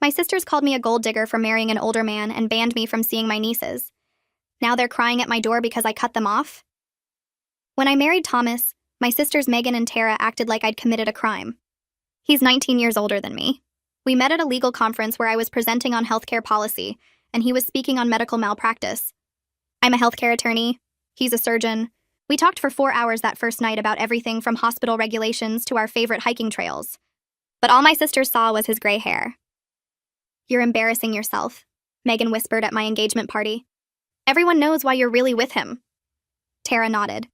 My sisters called me a gold digger for marrying an older man and banned me from seeing my nieces. Now they're crying at my door because I cut them off? When I married Thomas, my sisters Megan and Tara acted like I'd committed a crime. He's 19 years older than me. We met at a legal conference where I was presenting on healthcare policy, and he was speaking on medical malpractice. I'm a healthcare attorney. He's a surgeon. We talked for 4 hours that first night about everything from hospital regulations to our favorite hiking trails. But all my sisters saw was his gray hair. You're embarrassing yourself, Megan whispered at my engagement party. Everyone knows why you're really with him. Tara nodded.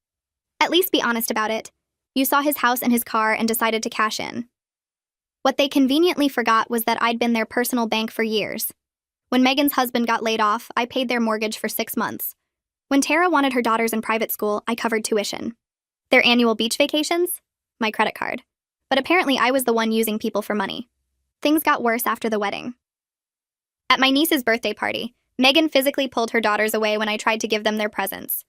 At least be honest about it. You saw his house and his car and decided to cash in. What they conveniently forgot was that I'd been their personal bank for years. When Megan's husband got laid off, I paid their mortgage for 6 months. When Tara wanted her daughters in private school, I covered tuition. Their annual beach vacations? My credit card. But apparently I was the one using people for money. Things got worse after the wedding. At my niece's birthday party, Megan physically pulled her daughters away when I tried to give them their presents.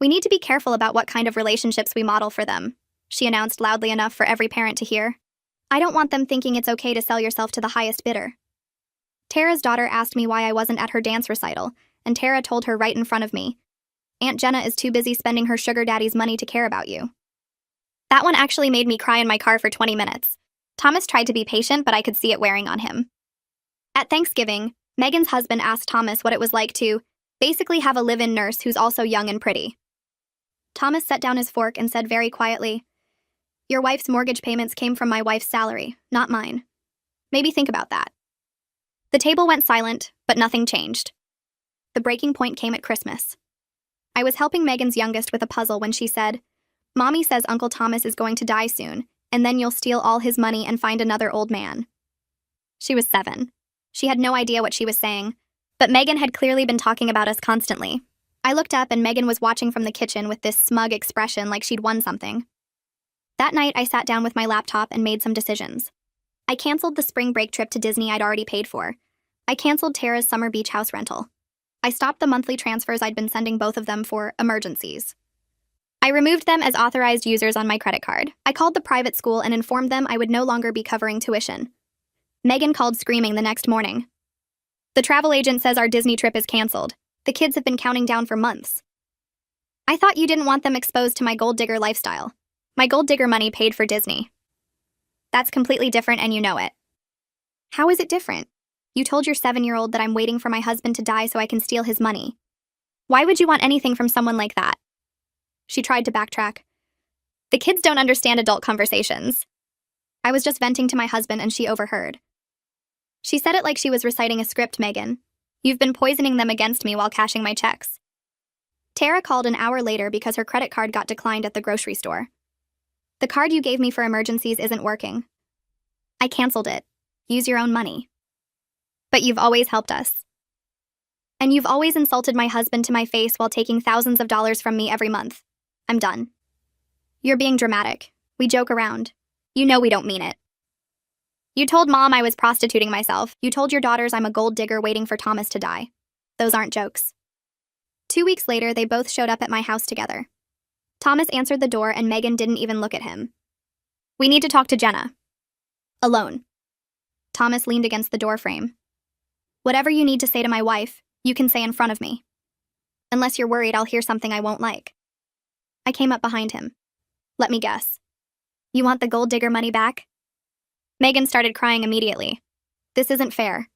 We need to be careful about what kind of relationships we model for them, she announced loudly enough for every parent to hear. I don't want them thinking it's okay to sell yourself to the highest bidder. Tara's daughter asked me why I wasn't at her dance recital, and Tara told her right in front of me, Aunt Jenna is too busy spending her sugar daddy's money to care about you. That one actually made me cry in my car for 20 minutes. Thomas tried to be patient, but I could see it wearing on him. At Thanksgiving, Megan's husband asked Thomas what it was like to basically have a live-in nurse who's also young and pretty. Thomas set down his fork and said very quietly, Your wife's mortgage payments came from my wife's salary, not mine. Maybe think about that. The table went silent, but nothing changed. The breaking point came at Christmas. I was helping Megan's youngest with a puzzle when she said, Mommy says Uncle Thomas is going to die soon, and then you'll steal all his money and find another old man. She was 7. She had no idea what she was saying, but Megan had clearly been talking about us constantly. I looked up and Megan was watching from the kitchen with this smug expression like she'd won something. That night, I sat down with my laptop and made some decisions. I canceled the spring break trip to Disney I'd already paid for. I canceled Tara's summer beach house rental. I stopped the monthly transfers I'd been sending both of them for emergencies. I removed them as authorized users on my credit card. I called the private school and informed them I would no longer be covering tuition. Megan called screaming the next morning. The travel agent says our Disney trip is canceled. The kids have been counting down for months. I thought you didn't want them exposed to my gold digger lifestyle. My gold digger money paid for Disney. That's completely different and you know it. How is it different? You told your 7-year-old that I'm waiting for my husband to die so I can steal his money. Why would you want anything from someone like that? She tried to backtrack. The kids don't understand adult conversations. I was just venting to my husband and she overheard. She said it like she was reciting a script, Megan. You've been poisoning them against me while cashing my checks. Tara called an hour later because her credit card got declined at the grocery store. The card you gave me for emergencies isn't working. I canceled it. Use your own money. But you've always helped us. And you've always insulted my husband to my face while taking thousands of dollars from me every month. I'm done. You're being dramatic. We joke around. You know we don't mean it. You told Mom I was prostituting myself. You told your daughters I'm a gold digger waiting for Thomas to die. Those aren't jokes. 2 weeks later, they both showed up at my house together. Thomas answered the door and Megan didn't even look at him. We need to talk to Jenna. Alone. Thomas leaned against the doorframe. Whatever you need to say to my wife, you can say in front of me. Unless you're worried I'll hear something I won't like. I came up behind him. Let me guess. You want the gold digger money back? Megan started crying immediately. This isn't fair.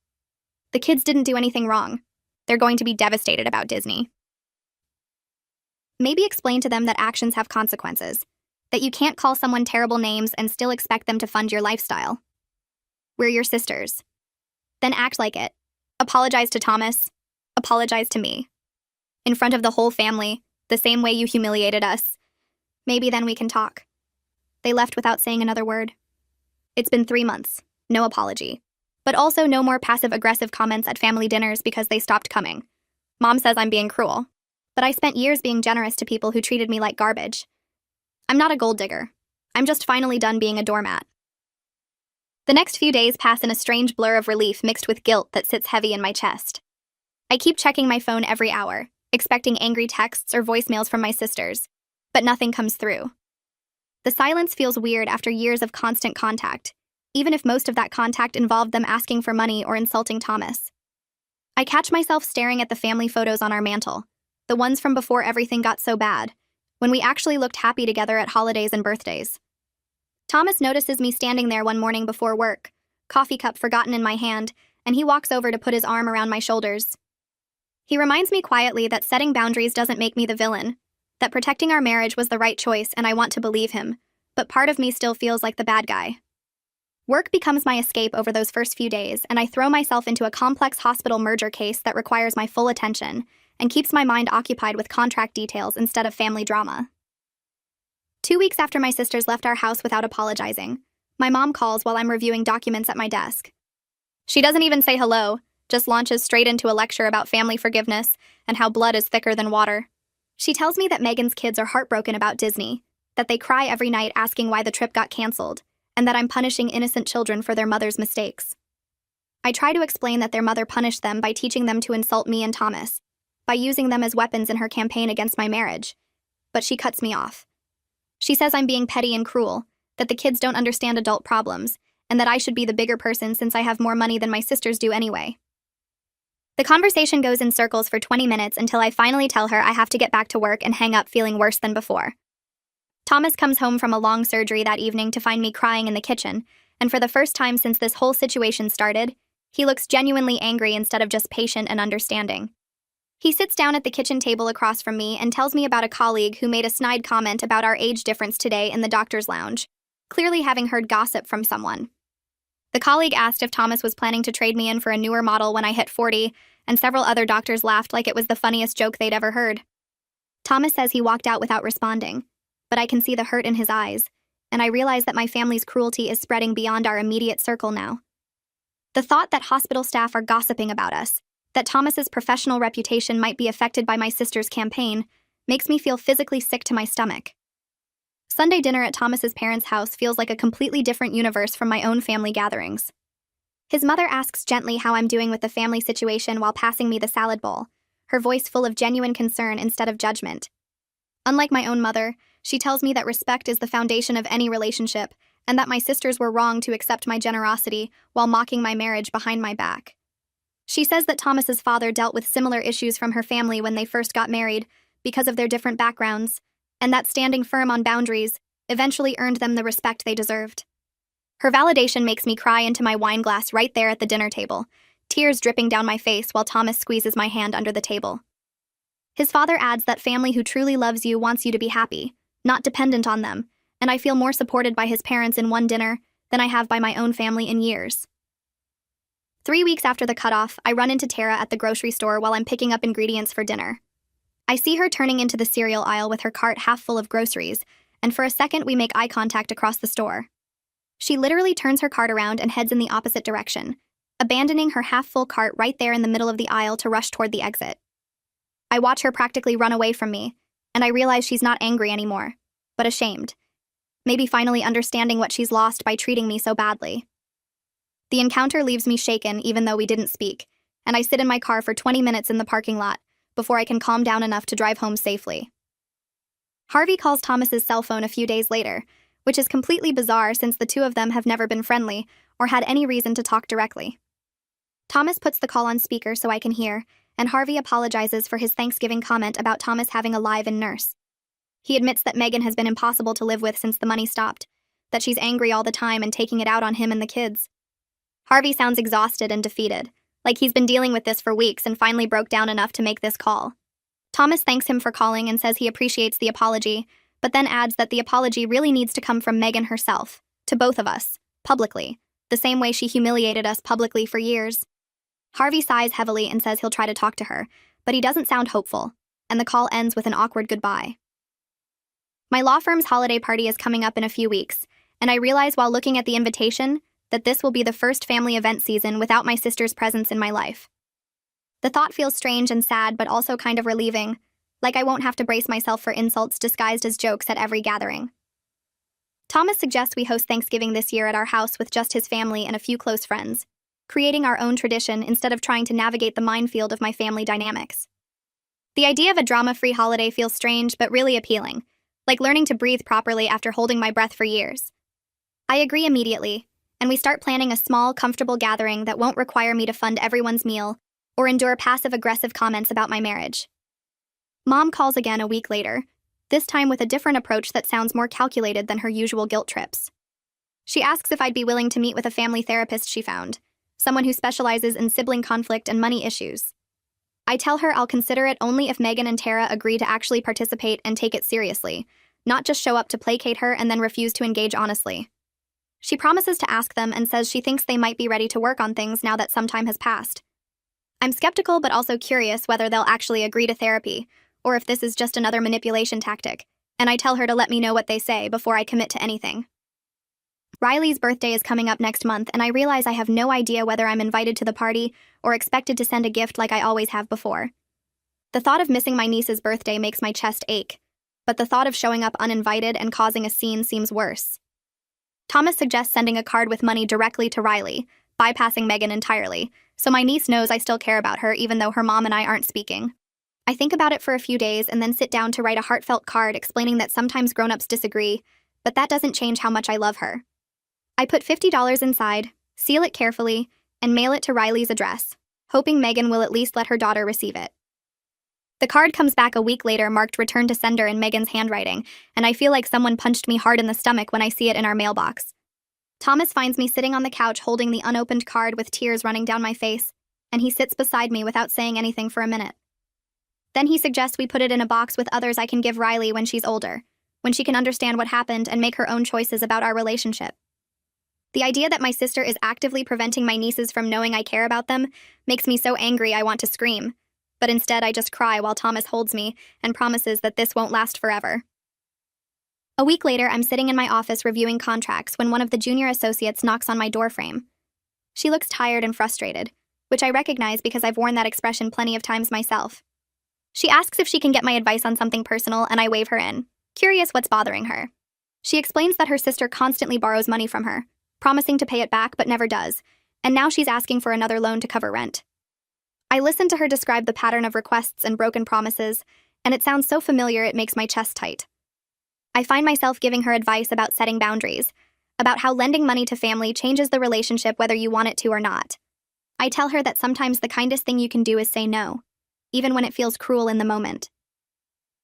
The kids didn't do anything wrong. They're going to be devastated about Disney. Maybe explain to them that actions have consequences, that you can't call someone terrible names and still expect them to fund your lifestyle. We're your sisters. Then act like it. Apologize to Thomas. Apologize to me. In front of the whole family, the same way you humiliated us. Maybe then we can talk. They left without saying another word. It's been 3 months. No apology. But also no more passive-aggressive comments at family dinners because they stopped coming. Mom says I'm being cruel. But I spent years being generous to people who treated me like garbage. I'm not a gold digger. I'm just finally done being a doormat. The next few days pass in a strange blur of relief mixed with guilt that sits heavy in my chest. I keep checking my phone every hour, expecting angry texts or voicemails from my sisters, but nothing comes through. The silence feels weird after years of constant contact, even if most of that contact involved them asking for money or insulting Thomas. I catch myself staring at the family photos on our mantle, the ones from before everything got so bad, when we actually looked happy together at holidays and birthdays. Thomas notices me standing there one morning before work, coffee cup forgotten in my hand, and he walks over to put his arm around my shoulders. He reminds me quietly that setting boundaries doesn't make me the villain, that protecting our marriage was the right choice, and I want to believe him, but part of me still feels like the bad guy. Work becomes my escape over those first few days, and I throw myself into a complex hospital merger case that requires my full attention and keeps my mind occupied with contract details instead of family drama. 2 weeks after my sisters left our house without apologizing, my mom calls while I'm reviewing documents at my desk. She doesn't even say hello, just launches straight into a lecture about family forgiveness and how blood is thicker than water. She tells me that Megan's kids are heartbroken about Disney, that they cry every night asking why the trip got canceled, and that I'm punishing innocent children for their mother's mistakes. I try to explain that their mother punished them by teaching them to insult me and Thomas, by using them as weapons in her campaign against my marriage, but she cuts me off. She says I'm being petty and cruel, that the kids don't understand adult problems, and that I should be the bigger person since I have more money than my sisters do anyway. The conversation goes in circles for 20 minutes until I finally tell her I have to get back to work and hang up feeling worse than before. Thomas comes home from a long surgery that evening to find me crying in the kitchen, and for the first time since this whole situation started, he looks genuinely angry instead of just patient and understanding. He sits down at the kitchen table across from me and tells me about a colleague who made a snide comment about our age difference today in the doctor's lounge, clearly having heard gossip from someone. The colleague asked if Thomas was planning to trade me in for a newer model when I hit 40, and several other doctors laughed like it was the funniest joke they'd ever heard. Thomas says he walked out without responding, but I can see the hurt in his eyes, and I realize that my family's cruelty is spreading beyond our immediate circle now. The thought that hospital staff are gossiping about us, that Thomas's professional reputation might be affected by my sister's campaign, makes me feel physically sick to my stomach. Sunday dinner at Thomas's parents' house feels like a completely different universe from my own family gatherings. His mother asks gently how I'm doing with the family situation while passing me the salad bowl, her voice full of genuine concern instead of judgment. Unlike my own mother, she tells me that respect is the foundation of any relationship, and that my sisters were wrong to accept my generosity while mocking my marriage behind my back. She says that Thomas's father dealt with similar issues from her family when they first got married because of their different backgrounds, and that standing firm on boundaries eventually earned them the respect they deserved. Her validation makes me cry into my wine glass right there at the dinner table, tears dripping down my face while Thomas squeezes my hand under the table. His father adds that family who truly loves you wants you to be happy, not dependent on them, and I feel more supported by his parents in one dinner than I have by my own family in years. 3 weeks after the cutoff, I run into Tara at the grocery store while I'm picking up ingredients for dinner. I see her turning into the cereal aisle with her cart half full of groceries, and for a second we make eye contact across the store. She literally turns her cart around and heads in the opposite direction, abandoning her half-full cart right there in the middle of the aisle to rush toward the exit. I watch her practically run away from me, and I realize she's not angry anymore, but ashamed. Maybe finally understanding what she's lost by treating me so badly. The encounter leaves me shaken even though we didn't speak, and I sit in my car for 20 minutes in the parking lot before I can calm down enough to drive home safely. Harvey calls Thomas's cell phone a few days later, which is completely bizarre since the two of them have never been friendly or had any reason to talk directly. Thomas puts the call on speaker so I can hear, and Harvey apologizes for his Thanksgiving comment about Thomas having a live-in nurse. He admits that Megan has been impossible to live with since the money stopped, that she's angry all the time and taking it out on him and the kids. Harvey sounds exhausted and defeated, like he's been dealing with this for weeks and finally broke down enough to make this call. Thomas thanks him for calling and says he appreciates the apology, but then adds that the apology really needs to come from Megan herself, to both of us, publicly, the same way she humiliated us publicly for years. Harvey sighs heavily and says he'll try to talk to her, but he doesn't sound hopeful, and the call ends with an awkward goodbye. My law firm's holiday party is coming up in a few weeks, and I realize while looking at the invitation that this will be the first family event season without my sister's presence in my life. The thought feels strange and sad, but also kind of relieving, like I won't have to brace myself for insults disguised as jokes at every gathering. Thomas suggests we host Thanksgiving this year at our house with just his family and a few close friends, creating our own tradition instead of trying to navigate the minefield of my family dynamics. The idea of a drama-free holiday feels strange but really appealing, like learning to breathe properly after holding my breath for years. I agree immediately, and we start planning a small, comfortable gathering that won't require me to fund everyone's meal or endure passive-aggressive comments about my marriage. Mom calls again a week later, this time with a different approach that sounds more calculated than her usual guilt trips. She asks if I'd be willing to meet with a family therapist she found, someone who specializes in sibling conflict and money issues. I tell her I'll consider it only if Megan and Tara agree to actually participate and take it seriously, not just show up to placate her and then refuse to engage honestly. She promises to ask them and says she thinks they might be ready to work on things now that some time has passed. I'm skeptical but also curious whether they'll actually agree to therapy, or if this is just another manipulation tactic, and I tell her to let me know what they say before I commit to anything. Riley's birthday is coming up next month, and I realize I have no idea whether I'm invited to the party or expected to send a gift like I always have before. The thought of missing my niece's birthday makes my chest ache, but the thought of showing up uninvited and causing a scene seems worse. Thomas suggests sending a card with money directly to Riley, bypassing Megan entirely, so my niece knows I still care about her even though her mom and I aren't speaking. I think about it for a few days and then sit down to write a heartfelt card explaining that sometimes grown-ups disagree, but that doesn't change how much I love her. I put $50 inside, seal it carefully, and mail it to Riley's address, hoping Megan will at least let her daughter receive it. The card comes back a week later marked return to sender in Megan's handwriting, and I feel like someone punched me hard in the stomach when I see it in our mailbox. Thomas finds me sitting on the couch holding the unopened card with tears running down my face, and he sits beside me without saying anything for a minute. Then he suggests we put it in a box with others I can give Riley when she's older, when she can understand what happened and make her own choices about our relationship. The idea that my sister is actively preventing my nieces from knowing I care about them makes me so angry I want to scream, but instead I just cry while Thomas holds me and promises that this won't last forever. A week later, I'm sitting in my office reviewing contracts when one of the junior associates knocks on my doorframe. She looks tired and frustrated, which I recognize because I've worn that expression plenty of times myself. She asks if she can get my advice on something personal, and I wave her in, curious what's bothering her. She explains that her sister constantly borrows money from her, promising to pay it back but never does, and now she's asking for another loan to cover rent. I listen to her describe the pattern of requests and broken promises, and it sounds so familiar it makes my chest tight. I find myself giving her advice about setting boundaries, about how lending money to family changes the relationship whether you want it to or not. I tell her that sometimes the kindest thing you can do is say no, even when it feels cruel in the moment.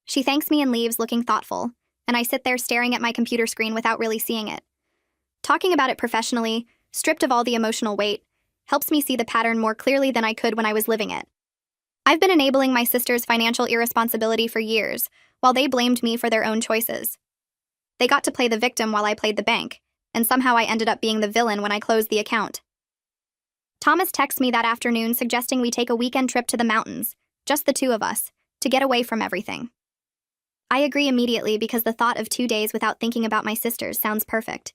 She thanks me and leaves looking thoughtful, and I sit there staring at my computer screen without really seeing it. Talking about it professionally, stripped of all the emotional weight, helps me see the pattern more clearly than I could when I was living it. I've been enabling my sister's financial irresponsibility for years, while they blamed me for their own choices. They got to play the victim while I played the bank, and somehow I ended up being the villain when I closed the account. Thomas texts me that afternoon suggesting we take a weekend trip to the mountains, just the two of us, to get away from everything. I agree immediately because the thought of 2 days without thinking about my sisters sounds perfect.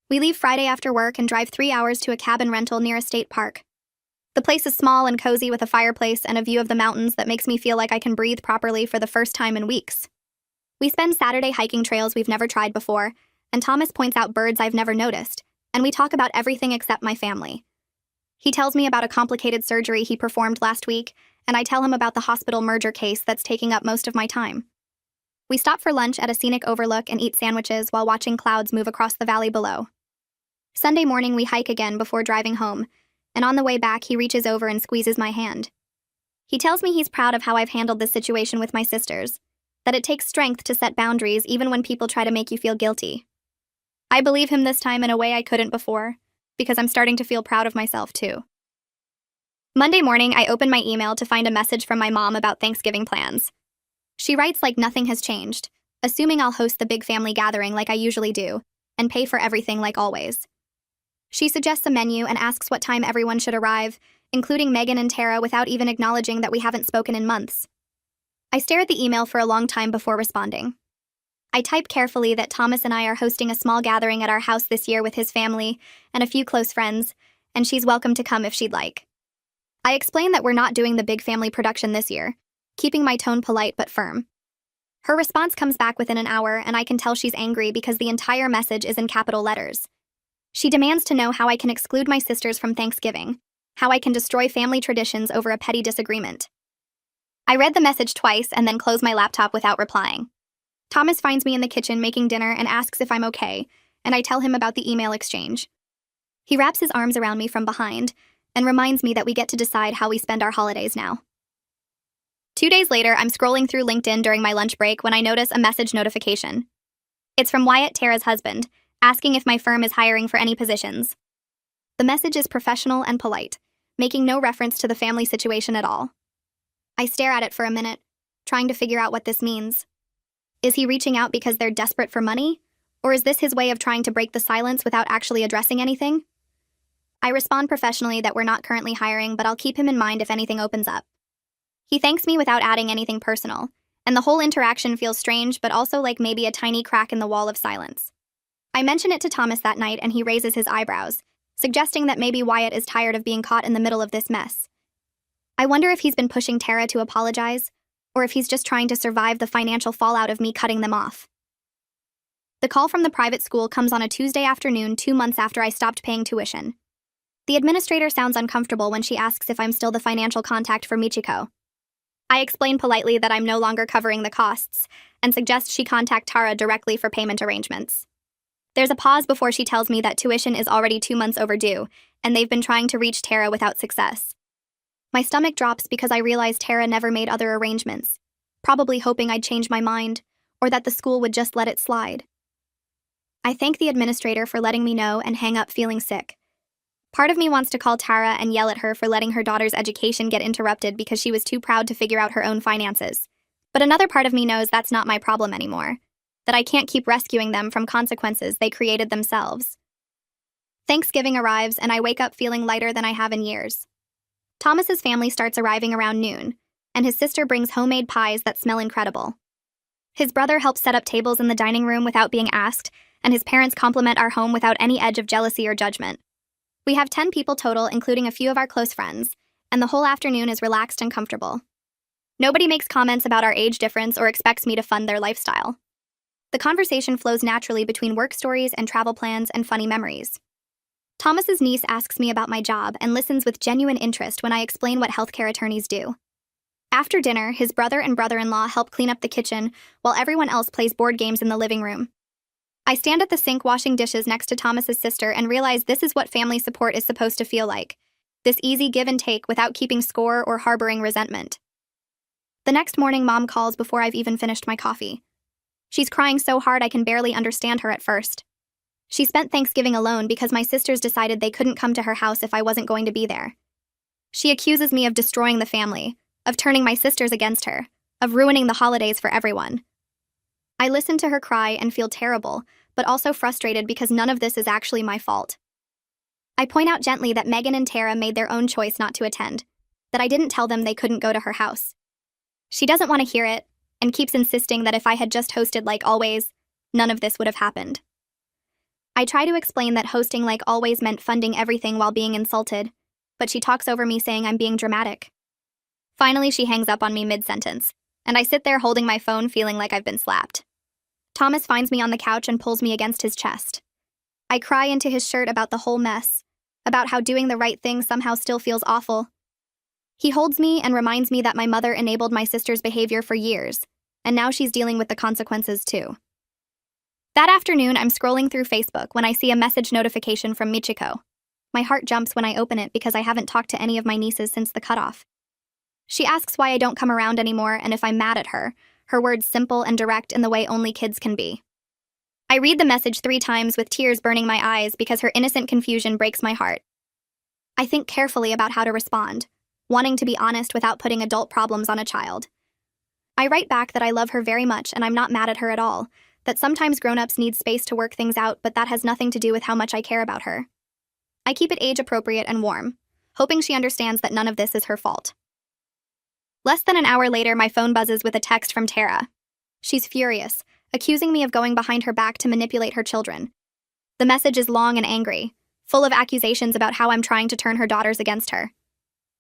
We leave Friday after work and drive 3 hours to a cabin rental near a state park. The place is small and cozy with a fireplace and a view of the mountains that makes me feel like I can breathe properly for the first time in weeks. We spend Saturday hiking trails we've never tried before, and Thomas points out birds I've never noticed, and we talk about everything except my family. He tells me about a complicated surgery he performed last week, and I tell him about the hospital merger case that's taking up most of my time. We stop for lunch at a scenic overlook and eat sandwiches while watching clouds move across the valley below. Sunday morning, we hike again before driving home, and on the way back, he reaches over and squeezes my hand. He tells me he's proud of how I've handled this situation with my sisters, that it takes strength to set boundaries even when people try to make you feel guilty. I believe him this time in a way I couldn't before, because I'm starting to feel proud of myself too. Monday morning, I open my email to find a message from my mom about Thanksgiving plans. She writes like nothing has changed, assuming I'll host the big family gathering like I usually do, and pay for everything like always. She suggests a menu and asks what time everyone should arrive, including Megan and Tara, without even acknowledging that we haven't spoken in months. I stare at the email for a long time before responding. I type carefully that Thomas and I are hosting a small gathering at our house this year with his family and a few close friends, and she's welcome to come if she'd like. I explain that we're not doing the big family production this year, keeping my tone polite but firm. Her response comes back within an hour, and I can tell she's angry because the entire message is in capital letters. She demands to know how I can exclude my sisters from Thanksgiving, how I can destroy family traditions over a petty disagreement. I read the message twice and then close my laptop without replying. Thomas finds me in the kitchen making dinner and asks if I'm okay, and I tell him about the email exchange. He wraps his arms around me from behind and reminds me that we get to decide how we spend our holidays now. 2 days later, I'm scrolling through LinkedIn during my lunch break when I notice a message notification. It's from Wyatt, Tara's husband, asking if my firm is hiring for any positions. The message is professional and polite, making no reference to the family situation at all. I stare at it for a minute, trying to figure out what this means. Is he reaching out because they're desperate for money? Or is this his way of trying to break the silence without actually addressing anything? I respond professionally that we're not currently hiring, but I'll keep him in mind if anything opens up. He thanks me without adding anything personal, and the whole interaction feels strange but also like maybe a tiny crack in the wall of silence. I mention it to Thomas that night and he raises his eyebrows, suggesting that maybe Wyatt is tired of being caught in the middle of this mess. I wonder if he's been pushing Tara to apologize, or if he's just trying to survive the financial fallout of me cutting them off. The call from the private school comes on a Tuesday afternoon 2 months after I stopped paying tuition. The administrator sounds uncomfortable when she asks if I'm still the financial contact for Michiko. I explain politely that I'm no longer covering the costs, and suggest she contact Tara directly for payment arrangements. There's a pause before she tells me that tuition is already 2 months overdue, and they've been trying to reach Tara without success. My stomach drops because I realize Tara never made other arrangements, probably hoping I'd change my mind, or that the school would just let it slide. I thank the administrator for letting me know and hang up feeling sick. Part of me wants to call Tara and yell at her for letting her daughter's education get interrupted because she was too proud to figure out her own finances. But another part of me knows that's not my problem anymore, that I can't keep rescuing them from consequences they created themselves. Thanksgiving arrives and I wake up feeling lighter than I have in years. Thomas's family starts arriving around noon, and his sister brings homemade pies that smell incredible. His brother helps set up tables in the dining room without being asked, and his parents compliment our home without any edge of jealousy or judgment. We have 10 people total, including a few of our close friends, and the whole afternoon is relaxed and comfortable. Nobody makes comments about our age difference or expects me to fund their lifestyle. The conversation flows naturally between work stories and travel plans and funny memories. Thomas's niece asks me about my job and listens with genuine interest when I explain what healthcare attorneys do. After dinner, his brother and brother-in-law help clean up the kitchen while everyone else plays board games in the living room. I stand at the sink washing dishes next to Thomas's sister and realize this is what family support is supposed to feel like. This easy give and take without keeping score or harboring resentment. The next morning, Mom calls before I've even finished my coffee. She's crying so hard I can barely understand her at first. She spent Thanksgiving alone because my sisters decided they couldn't come to her house if I wasn't going to be there. She accuses me of destroying the family, of turning my sisters against her, of ruining the holidays for everyone. I listen to her cry and feel terrible, but also frustrated because none of this is actually my fault. I point out gently that Megan and Tara made their own choice not to attend, that I didn't tell them they couldn't go to her house. She doesn't want to hear it, and keeps insisting that if I had just hosted like always, none of this would have happened. I try to explain that hosting like always meant funding everything while being insulted, but she talks over me saying I'm being dramatic. Finally, she hangs up on me mid-sentence, and I sit there holding my phone feeling like I've been slapped. Thomas finds me on the couch and pulls me against his chest. I cry into his shirt about the whole mess, about how doing the right thing somehow still feels awful. He holds me and reminds me that my mother enabled my sister's behavior for years, and now she's dealing with the consequences too. That afternoon, I'm scrolling through Facebook when I see a message notification from Michiko. My heart jumps when I open it because I haven't talked to any of my nieces since the cutoff. She asks why I don't come around anymore and if I'm mad at her, her words simple and direct in the way only kids can be. I read the message 3 times with tears burning my eyes because her innocent confusion breaks my heart. I think carefully about how to respond, wanting to be honest without putting adult problems on a child. I write back that I love her very much and I'm not mad at her at all, that sometimes grown-ups need space to work things out, but that has nothing to do with how much I care about her. I keep it age-appropriate and warm, hoping she understands that none of this is her fault. Less than an hour later, my phone buzzes with a text from Tara. She's furious, accusing me of going behind her back to manipulate her children. The message is long and angry, full of accusations about how I'm trying to turn her daughters against her.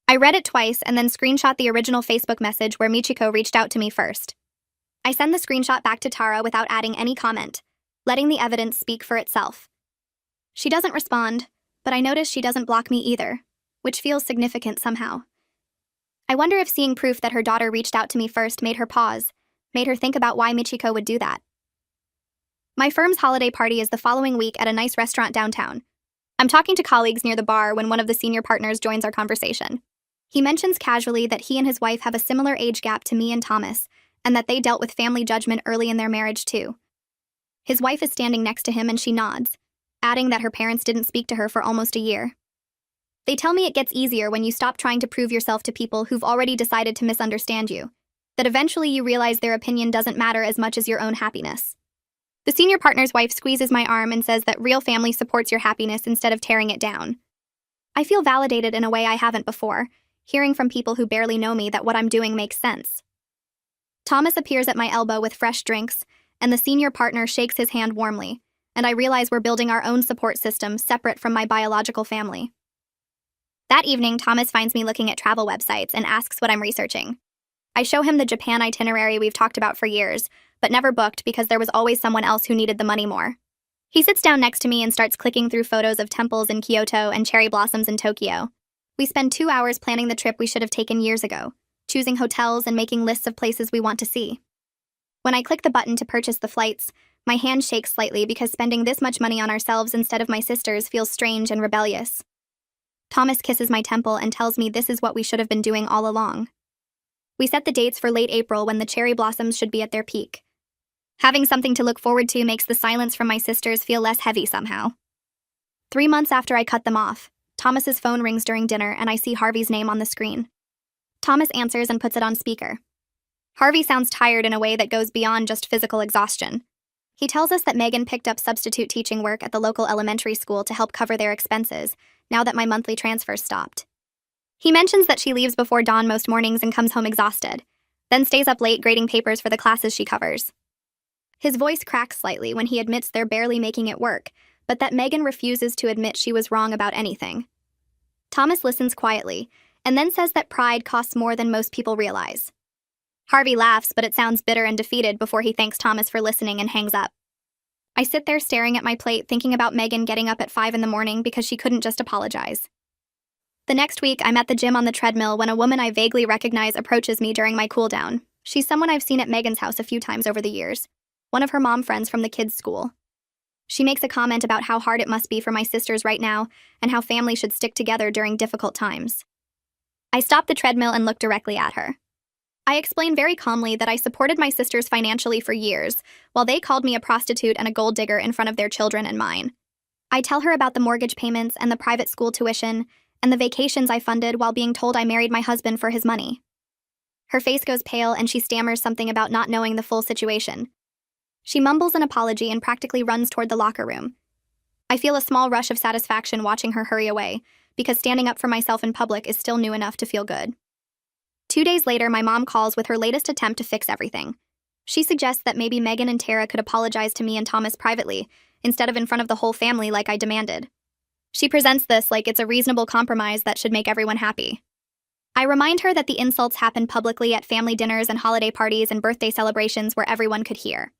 I read it twice and then screenshot the original Facebook message where Michiko reached out to me first. I send the screenshot back to Tara without adding any comment, letting the evidence speak for itself. She doesn't respond, but I notice she doesn't block me either, which feels significant somehow. I wonder if seeing proof that her daughter reached out to me first made her pause, made her think about why Michiko would do that. My firm's holiday party is the following week at a nice restaurant downtown. I'm talking to colleagues near the bar when one of the senior partners joins our conversation. He mentions casually that he and his wife have a similar age gap to me and Thomas, and that they dealt with family judgment early in their marriage too. His wife is standing next to him and she nods, adding that her parents didn't speak to her for almost a year. They tell me it gets easier when you stop trying to prove yourself to people who've already decided to misunderstand you, that eventually you realize their opinion doesn't matter as much as your own happiness. The senior partner's wife squeezes my arm and says that real family supports your happiness instead of tearing it down. I feel validated in a way I haven't before, hearing from people who barely know me that what I'm doing makes sense. Thomas appears at my elbow with fresh drinks, and the senior partner shakes his hand warmly, and I realize we're building our own support system separate from my biological family. That evening, Thomas finds me looking at travel websites and asks what I'm researching. I show him the Japan itinerary we've talked about for years, but never booked because there was always someone else who needed the money more. He sits down next to me and starts clicking through photos of temples in Kyoto and cherry blossoms in Tokyo. We spend 2 hours planning the trip we should have taken years ago, choosing hotels and making lists of places we want to see. When I click the button to purchase the flights, my hand shakes slightly because spending this much money on ourselves instead of my sisters feels strange and rebellious. Thomas kisses my temple and tells me this is what we should have been doing all along. We set the dates for late April when the cherry blossoms should be at their peak. Having something to look forward to makes the silence from my sisters feel less heavy somehow. 3 months after I cut them off, Thomas's phone rings during dinner and I see Harvey's name on the screen. Thomas answers and puts it on speaker. Harvey sounds tired in a way that goes beyond just physical exhaustion. He tells us that Megan picked up substitute teaching work at the local elementary school to help cover their expenses, now that my monthly transfer stopped. He mentions that she leaves before dawn most mornings and comes home exhausted, then stays up late grading papers for the classes she covers. His voice cracks slightly when he admits they're barely making it work, but that Megan refuses to admit she was wrong about anything. Thomas listens quietly, and then says that pride costs more than most people realize. Harvey laughs, but it sounds bitter and defeated before he thanks Thomas for listening and hangs up. I sit there staring at my plate thinking about Megan getting up at 5 in the morning because she couldn't just apologize. The next week, I'm at the gym on the treadmill when a woman I vaguely recognize approaches me during my cool down. She's someone I've seen at Megan's house a few times over the years, one of her mom friends from the kids' school. She makes a comment about how hard it must be for my sisters right now and how family should stick together during difficult times. I stop the treadmill and look directly at her. I explain very calmly that I supported my sisters financially for years, while they called me a prostitute and a gold digger in front of their children and mine. I tell her about the mortgage payments and the private school tuition, and the vacations I funded while being told I married my husband for his money. Her face goes pale and she stammers something about not knowing the full situation. She mumbles an apology and practically runs toward the locker room. I feel a small rush of satisfaction watching her hurry away, because standing up for myself in public is still new enough to feel good. 2 days later, my mom calls with her latest attempt to fix everything. She suggests that maybe Megan and Tara could apologize to me and Thomas privately, instead of in front of the whole family like I demanded. She presents this like it's a reasonable compromise that should make everyone happy. I remind her that the insults happen publicly at family dinners and holiday parties and birthday celebrations where everyone could hear.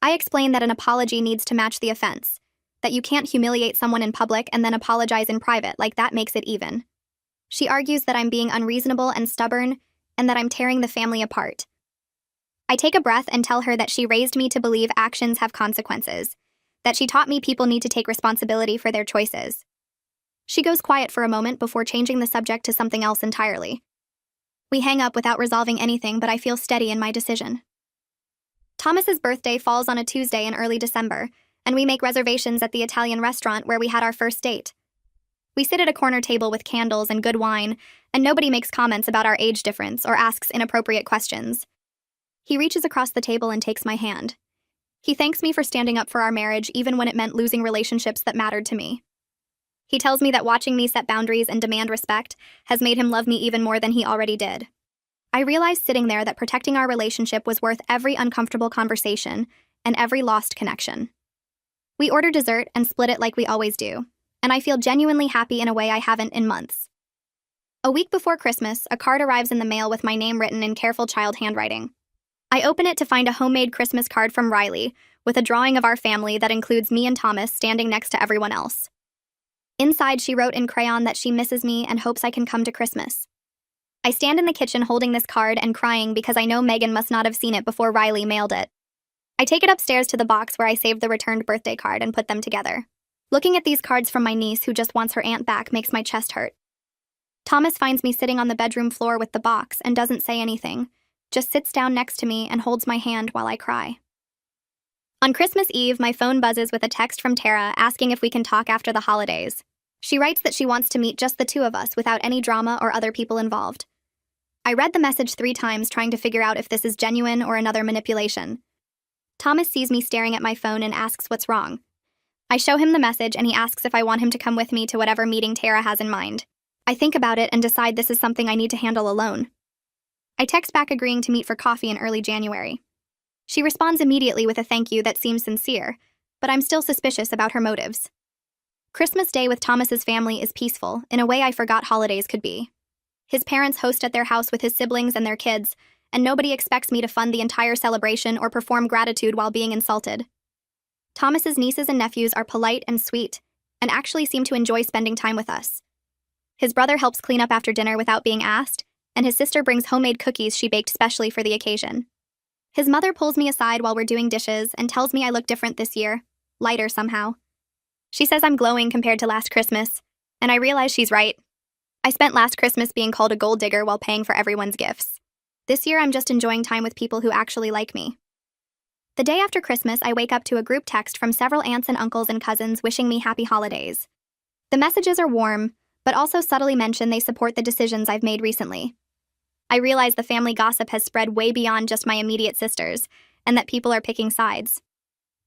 I explain that an apology needs to match the offense, that you can't humiliate someone in public and then apologize in private like that makes it even. She argues that I'm being unreasonable and stubborn, and that I'm tearing the family apart. I take a breath and tell her that she raised me to believe actions have consequences, that she taught me people need to take responsibility for their choices. She goes quiet for a moment before changing the subject to something else entirely. We hang up without resolving anything, but I feel steady in my decision. Thomas's birthday falls on a Tuesday in early December, and we make reservations at the Italian restaurant where we had our first date. We sit at a corner table with candles and good wine, and nobody makes comments about our age difference or asks inappropriate questions. He reaches across the table and takes my hand. He thanks me for standing up for our marriage even when it meant losing relationships that mattered to me. He tells me that watching me set boundaries and demand respect has made him love me even more than he already did. I realized sitting there that protecting our relationship was worth every uncomfortable conversation and every lost connection. We order dessert and split it like we always do, and I feel genuinely happy in a way I haven't in months. A week before Christmas, a card arrives in the mail with my name written in careful child handwriting. I open it to find a homemade Christmas card from Riley, with a drawing of our family that includes me and Thomas standing next to everyone else. Inside, she wrote in crayon that she misses me and hopes I can come to Christmas. I stand in the kitchen holding this card and crying because I know Megan must not have seen it before Riley mailed it. I take it upstairs to the box where I saved the returned birthday card and put them together. Looking at these cards from my niece who just wants her aunt back makes my chest hurt. Thomas finds me sitting on the bedroom floor with the box and doesn't say anything, just sits down next to me and holds my hand while I cry. On Christmas Eve, my phone buzzes with a text from Tara asking if we can talk after the holidays. She writes that she wants to meet just the two of us without any drama or other people involved. I read the message 3 times trying to figure out if this is genuine or another manipulation. Thomas sees me staring at my phone and asks what's wrong. I show him the message and he asks if I want him to come with me to whatever meeting Tara has in mind. I think about it and decide this is something I need to handle alone. I text back agreeing to meet for coffee in early January. She responds immediately with a thank you that seems sincere, but I'm still suspicious about her motives. Christmas Day with Thomas's family is peaceful, in a way I forgot holidays could be. His parents host at their house with his siblings and their kids, and nobody expects me to fund the entire celebration or perform gratitude while being insulted. Thomas's nieces and nephews are polite and sweet, and actually seem to enjoy spending time with us. His brother helps clean up after dinner without being asked, and his sister brings homemade cookies she baked specially for the occasion. His mother pulls me aside while we're doing dishes and tells me I look different this year, lighter somehow. She says I'm glowing compared to last Christmas, and I realize she's right. I spent last Christmas being called a gold digger while paying for everyone's gifts. This year I'm just enjoying time with people who actually like me. The day after Christmas, I wake up to a group text from several aunts and uncles and cousins wishing me happy holidays. The messages are warm, but also subtly mention they support the decisions I've made recently. I realize the family gossip has spread way beyond just my immediate sisters, and that people are picking sides.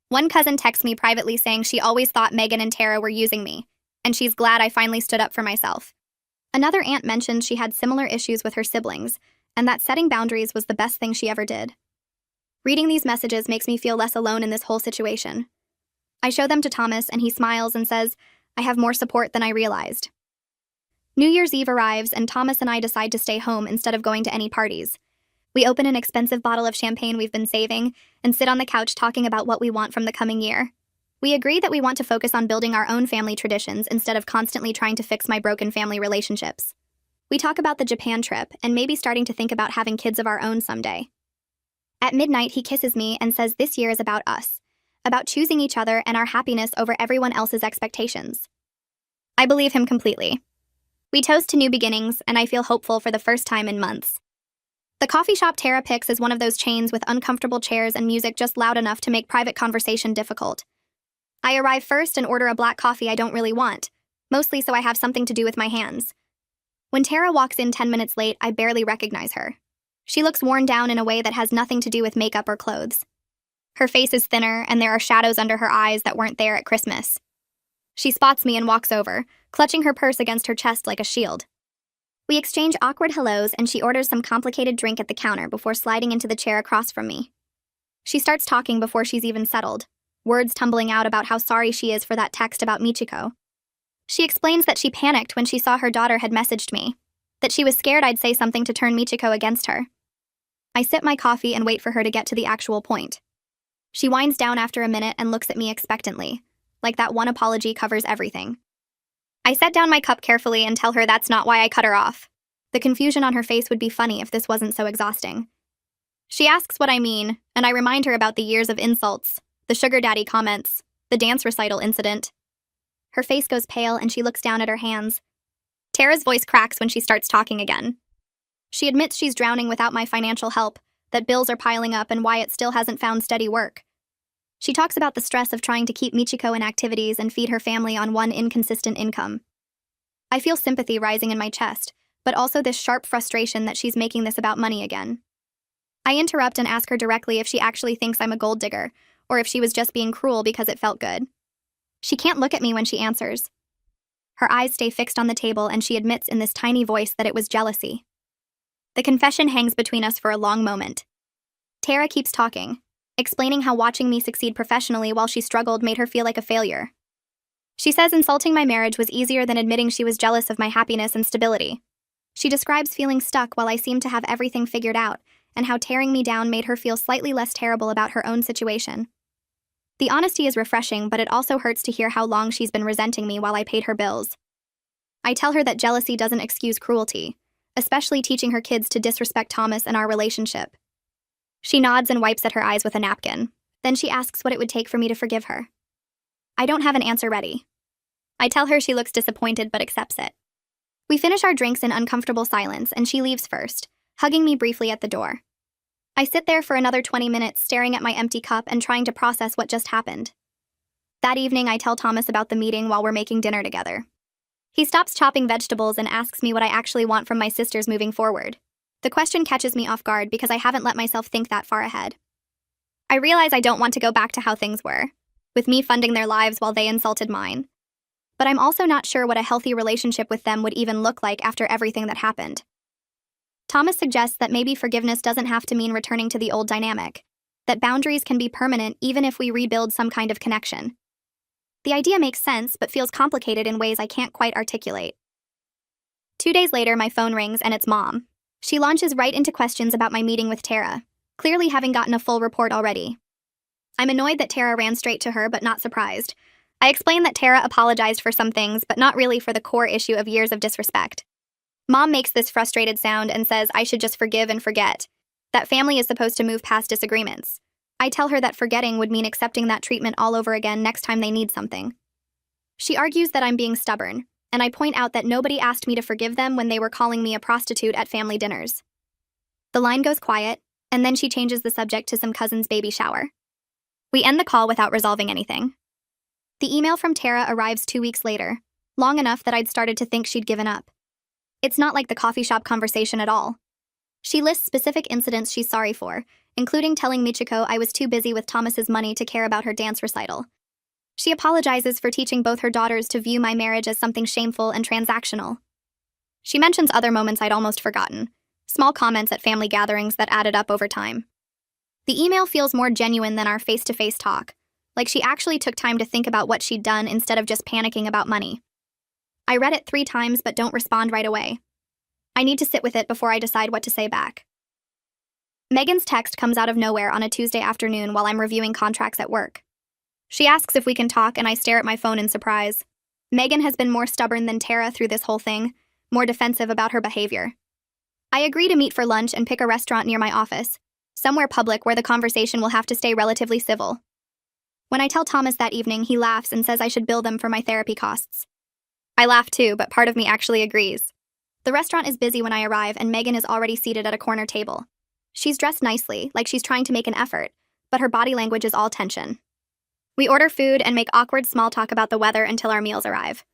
One cousin texts me privately saying she always thought Megan and Tara were using me, and she's glad I finally stood up for myself. Another aunt mentioned she had similar issues with her siblings, and that setting boundaries was the best thing she ever did. Reading these messages makes me feel less alone in this whole situation. I show them to Thomas, and he smiles and says, I have more support than I realized. New Year's Eve arrives, and Thomas and I decide to stay home instead of going to any parties. We open an expensive bottle of champagne we've been saving and sit on the couch talking about what we want from the coming year. We agree that we want to focus on building our own family traditions instead of constantly trying to fix my broken family relationships. We talk about the Japan trip and maybe starting to think about having kids of our own someday. At midnight, he kisses me and says this year is about us, about choosing each other and our happiness over everyone else's expectations. I believe him completely. We toast to new beginnings, and I feel hopeful for the first time in months. The coffee shop Tara picks is one of those chains with uncomfortable chairs and music just loud enough to make private conversation difficult. I arrive first and order a black coffee I don't really want, mostly so I have something to do with my hands. When Tara walks in 10 minutes late, I barely recognize her. She looks worn down in a way that has nothing to do with makeup or clothes. Her face is thinner, and there are shadows under her eyes that weren't there at Christmas. She spots me and walks over, clutching her purse against her chest like a shield. We exchange awkward hellos, and she orders some complicated drink at the counter before sliding into the chair across from me. She starts talking before she's even settled, words tumbling out about how sorry she is for that text about Michiko. She explains that she panicked when she saw her daughter had messaged me, that she was scared I'd say something to turn Michiko against her. I sip my coffee and wait for her to get to the actual point. She winds down after a minute and looks at me expectantly, like that one apology covers everything. I set down my cup carefully and tell her that's not why I cut her off. The confusion on her face would be funny if this wasn't so exhausting. She asks what I mean, and I remind her about the years of insults, the sugar daddy comments, the dance recital incident. Her face goes pale and she looks down at her hands. Tara's voice cracks when she starts talking again. She admits she's drowning without my financial help, that bills are piling up and Wyatt still hasn't found steady work. She talks about the stress of trying to keep Michiko in activities and feed her family on one inconsistent income. I feel sympathy rising in my chest, but also this sharp frustration that she's making this about money again. I interrupt and ask her directly if she actually thinks I'm a gold digger, or if she was just being cruel because it felt good. She can't look at me when she answers. Her eyes stay fixed on the table, and she admits in this tiny voice that it was jealousy. The confession hangs between us for a long moment. Tara keeps talking, explaining how watching me succeed professionally while she struggled made her feel like a failure. She says insulting my marriage was easier than admitting she was jealous of my happiness and stability. She describes feeling stuck while I seemed to have everything figured out, and how tearing me down made her feel slightly less terrible about her own situation. The honesty is refreshing, but it also hurts to hear how long she's been resenting me while I paid her bills. I tell her that jealousy doesn't excuse cruelty, especially teaching her kids to disrespect Thomas and our relationship. She nods and wipes at her eyes with a napkin. Then she asks what it would take for me to forgive her. I don't have an answer ready. I tell her she looks disappointed but accepts it. We finish our drinks in uncomfortable silence, and she leaves first, hugging me briefly at the door. I sit there for another 20 minutes staring at my empty cup and trying to process what just happened. That evening, I tell Thomas about the meeting while we're making dinner together. He stops chopping vegetables and asks me what I actually want from my sisters moving forward. The question catches me off guard because I haven't let myself think that far ahead. I realize I don't want to go back to how things were, with me funding their lives while they insulted mine. But I'm also not sure what a healthy relationship with them would even look like after everything that happened. Thomas suggests that maybe forgiveness doesn't have to mean returning to the old dynamic, that boundaries can be permanent even if we rebuild some kind of connection. The idea makes sense, but feels complicated in ways I can't quite articulate. 2 days later, my phone rings and it's Mom. She launches right into questions about my meeting with Tara, clearly having gotten a full report already. I'm annoyed that Tara ran straight to her, but not surprised. I explain that Tara apologized for some things, but not really for the core issue of years of disrespect. Mom makes this frustrated sound and says I should just forgive and forget, that family is supposed to move past disagreements. I tell her that forgetting would mean accepting that treatment all over again next time they need something. She argues that I'm being stubborn, and I point out that nobody asked me to forgive them when they were calling me a prostitute at family dinners. The line goes quiet, and then she changes the subject to some cousin's baby shower. We end the call without resolving anything. The email from Tara arrives 2 weeks later, long enough that I'd started to think she'd given up. It's not like the coffee shop conversation at all. She lists specific incidents she's sorry for, including telling Michiko I was too busy with Thomas's money to care about her dance recital. She apologizes for teaching both her daughters to view my marriage as something shameful and transactional. She mentions other moments I'd almost forgotten, small comments at family gatherings that added up over time. The email feels more genuine than our face-to-face talk, like she actually took time to think about what she'd done instead of just panicking about money. I read it 3 times but don't respond right away. I need to sit with it before I decide what to say back. Megan's text comes out of nowhere on a Tuesday afternoon while I'm reviewing contracts at work. She asks if we can talk, and I stare at my phone in surprise. Megan has been more stubborn than Tara through this whole thing, more defensive about her behavior. I agree to meet for lunch and pick a restaurant near my office, somewhere public where the conversation will have to stay relatively civil. When I tell Thomas that evening, he laughs and says I should bill them for my therapy costs. I laugh too, but part of me actually agrees. The restaurant is busy when I arrive, and Megan is already seated at a corner table. She's dressed nicely, like she's trying to make an effort, but her body language is all tension. We order food and make awkward small talk about the weather until our meals arrive.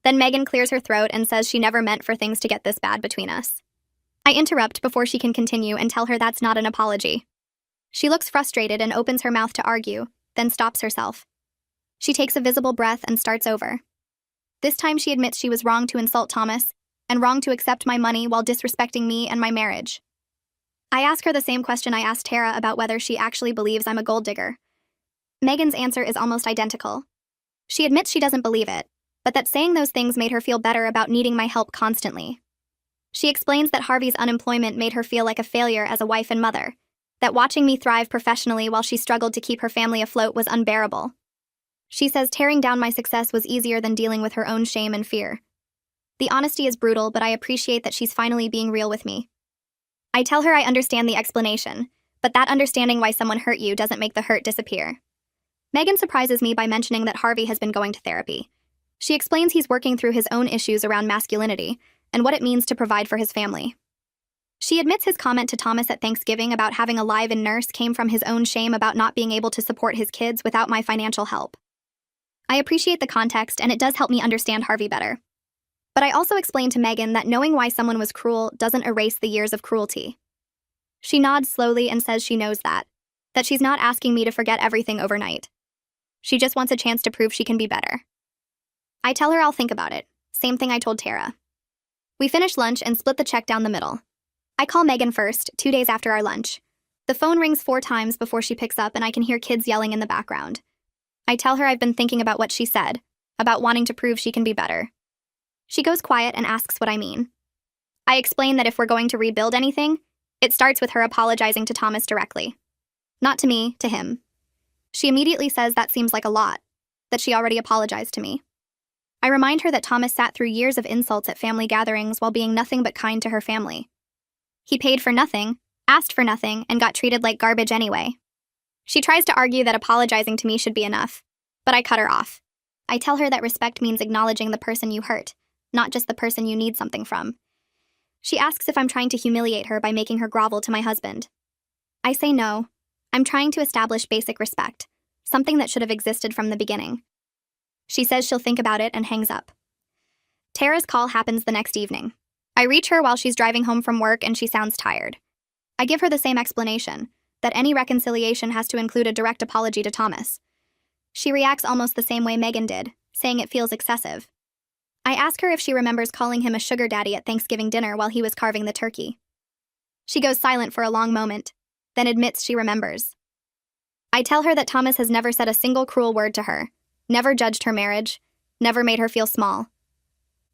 Then Megan clears her throat and says she never meant for things to get this bad between us. I interrupt before she can continue and tell her that's not an apology. She looks frustrated and opens her mouth to argue, then stops herself. She takes a visible breath and starts over. This time she admits she was wrong to insult Thomas, and wrong to accept my money while disrespecting me and my marriage. I ask her the same question I asked Tara about whether she actually believes I'm a gold digger. Megan's answer is almost identical. She admits she doesn't believe it, but that saying those things made her feel better about needing my help constantly. She explains that Harvey's unemployment made her feel like a failure as a wife and mother, that watching me thrive professionally while she struggled to keep her family afloat was unbearable. She says tearing down my success was easier than dealing with her own shame and fear. The honesty is brutal, but I appreciate that she's finally being real with me. I tell her I understand the explanation, but that understanding why someone hurt you doesn't make the hurt disappear. Megan surprises me by mentioning that Harvey has been going to therapy. She explains he's working through his own issues around masculinity and what it means to provide for his family. She admits his comment to Thomas at Thanksgiving about having a live-in nurse came from his own shame about not being able to support his kids without my financial help. I appreciate the context, and it does help me understand Harvey better. But I also explain to Megan that knowing why someone was cruel doesn't erase the years of cruelty. She nods slowly and says she knows that she's not asking me to forget everything overnight. She just wants a chance to prove she can be better. I tell her I'll think about it, same thing I told Tara. We finish lunch and split the check down the middle. I call Megan first, 2 days after our lunch. The phone rings 4 times before she picks up, and I can hear kids yelling in the background. I tell her I've been thinking about what she said, about wanting to prove she can be better. She goes quiet and asks what I mean. I explain that if we're going to rebuild anything, it starts with her apologizing to Thomas directly. Not to me, to him. She immediately says that seems like a lot, that she already apologized to me. I remind her that Thomas sat through years of insults at family gatherings while being nothing but kind to her family. He paid for nothing, asked for nothing, and got treated like garbage anyway. She tries to argue that apologizing to me should be enough, but I cut her off. I tell her that respect means acknowledging the person you hurt, not just the person you need something from. She asks if I'm trying to humiliate her by making her grovel to my husband. I say no. I'm trying to establish basic respect, something that should have existed from the beginning. She says she'll think about it and hangs up. Tara's call happens the next evening. I reach her while she's driving home from work and she sounds tired. I give her the same explanation, that any reconciliation has to include a direct apology to Thomas. She reacts almost the same way Megan did, saying it feels excessive. I ask her if she remembers calling him a sugar daddy at Thanksgiving dinner while he was carving the turkey. She goes silent for a long moment, then admits she remembers. I tell her that Thomas has never said a single cruel word to her, never judged her marriage, never made her feel small.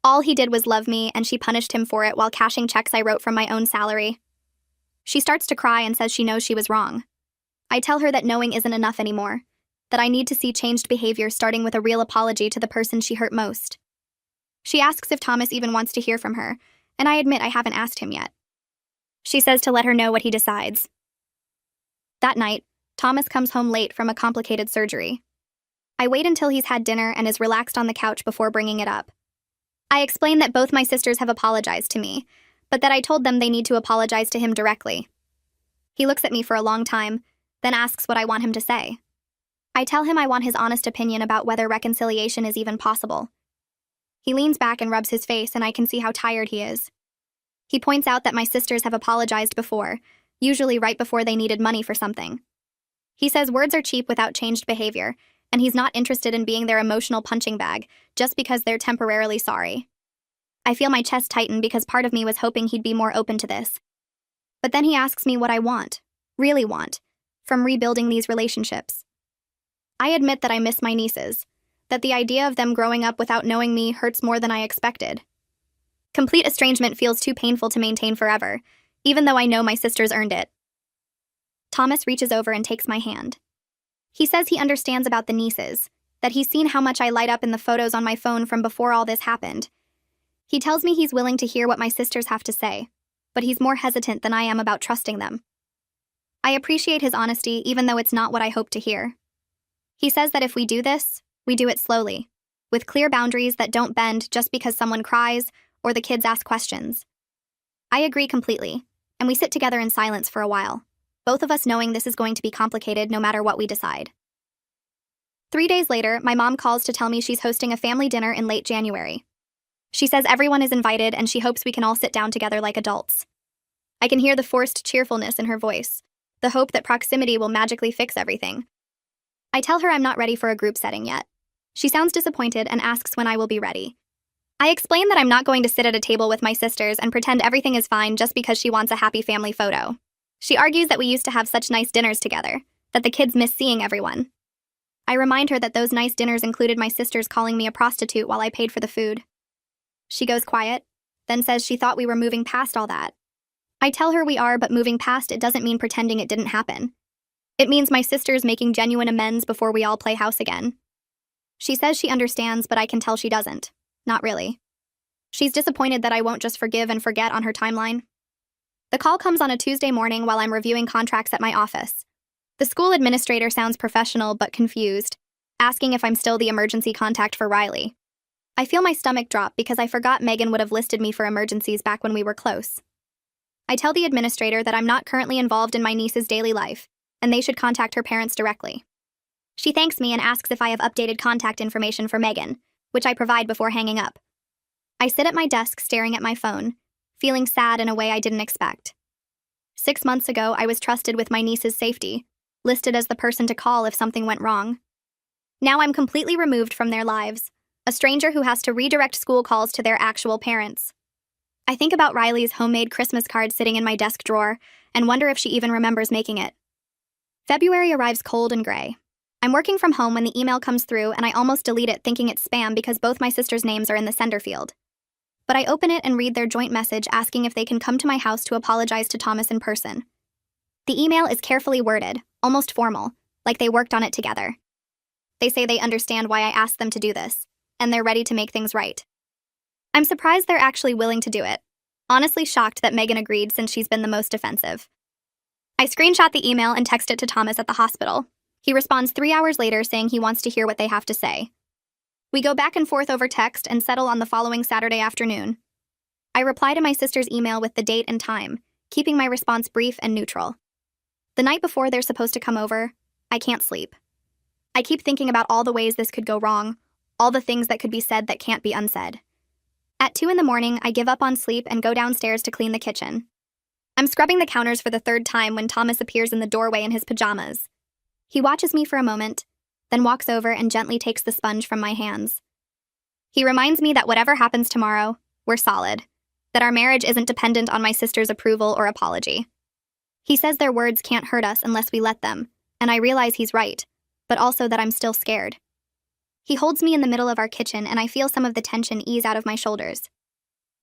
All he did was love me, and she punished him for it while cashing checks I wrote from my own salary. She starts to cry and says she knows she was wrong. I tell her that knowing isn't enough anymore, that I need to see changed behavior starting with a real apology to the person she hurt most. She asks if Thomas even wants to hear from her, and I admit I haven't asked him yet. She says to let her know what he decides. That night, Thomas comes home late from a complicated surgery. I wait until he's had dinner and is relaxed on the couch before bringing it up. I explain that both my sisters have apologized to me, but that I told them they need to apologize to him directly. He looks at me for a long time, then asks what I want him to say. I tell him I want his honest opinion about whether reconciliation is even possible. He leans back and rubs his face, and I can see how tired he is. He points out that my sisters have apologized before, usually right before they needed money for something. He says words are cheap without changed behavior, and he's not interested in being their emotional punching bag just because they're temporarily sorry. I feel my chest tighten because part of me was hoping he'd be more open to this. But then he asks me what I want, really want, from rebuilding these relationships. I admit that I miss my nieces, that the idea of them growing up without knowing me hurts more than I expected. Complete estrangement feels too painful to maintain forever, even though I know my sisters earned it. Thomas reaches over and takes my hand. He says he understands about the nieces, that he's seen how much I light up in the photos on my phone from before all this happened. He tells me he's willing to hear what my sisters have to say, but he's more hesitant than I am about trusting them. I appreciate his honesty, even though it's not what I hoped to hear. He says that if we do this, we do it slowly, with clear boundaries that don't bend just because someone cries or the kids ask questions. I agree completely, and we sit together in silence for a while, both of us knowing this is going to be complicated no matter what we decide. 3 days later, my mom calls to tell me she's hosting a family dinner in late January. She says everyone is invited and she hopes we can all sit down together like adults. I can hear the forced cheerfulness in her voice, the hope that proximity will magically fix everything. I tell her I'm not ready for a group setting yet. She sounds disappointed and asks when I will be ready. I explain that I'm not going to sit at a table with my sisters and pretend everything is fine just because she wants a happy family photo. She argues that we used to have such nice dinners together, that the kids miss seeing everyone. I remind her that those nice dinners included my sisters calling me a prostitute while I paid for the food. She goes quiet, then says she thought we were moving past all that. I tell her we are, but moving past it doesn't mean pretending it didn't happen. It means my sisters making genuine amends before we all play house again. She says she understands, but I can tell she doesn't. Not really. She's disappointed that I won't just forgive and forget on her timeline. The call comes on a Tuesday morning while I'm reviewing contracts at my office. The school administrator sounds professional but confused, asking if I'm still the emergency contact for Riley. I feel my stomach drop because I forgot Megan would have listed me for emergencies back when we were close. I tell the administrator that I'm not currently involved in my niece's daily life, and they should contact her parents directly. She thanks me and asks if I have updated contact information for Megan, which I provide before hanging up. I sit at my desk staring at my phone, feeling sad in a way I didn't expect. 6 months ago, I was trusted with my niece's safety, listed as the person to call if something went wrong. Now I'm completely removed from their lives, a stranger who has to redirect school calls to their actual parents. I think about Riley's homemade Christmas card sitting in my desk drawer and wonder if she even remembers making it. February arrives cold and gray. I'm working from home when the email comes through and I almost delete it thinking it's spam because both my sisters' names are in the sender field. But I open it and read their joint message asking if they can come to my house to apologize to Thomas in person. The email is carefully worded, almost formal, like they worked on it together. They say they understand why I asked them to do this, and they're ready to make things right. I'm surprised they're actually willing to do it. Honestly shocked that Megan agreed since she's been the most defensive. I screenshot the email and text it to Thomas at the hospital. He responds 3 hours later saying he wants to hear what they have to say. We go back and forth over text and settle on the following Saturday afternoon. I reply to my sister's email with the date and time, keeping my response brief and neutral. The night before they're supposed to come over, I can't sleep. I keep thinking about all the ways this could go wrong, all the things that could be said that can't be unsaid. At 2 in the morning, I give up on sleep and go downstairs to clean the kitchen. I'm scrubbing the counters for the third time when Thomas appears in the doorway in his pajamas. He watches me for a moment, then walks over and gently takes the sponge from my hands. He reminds me that whatever happens tomorrow, we're solid, that our marriage isn't dependent on my sister's approval or apology. He says their words can't hurt us unless we let them, and I realize he's right, but also that I'm still scared. He holds me in the middle of our kitchen and I feel some of the tension ease out of my shoulders.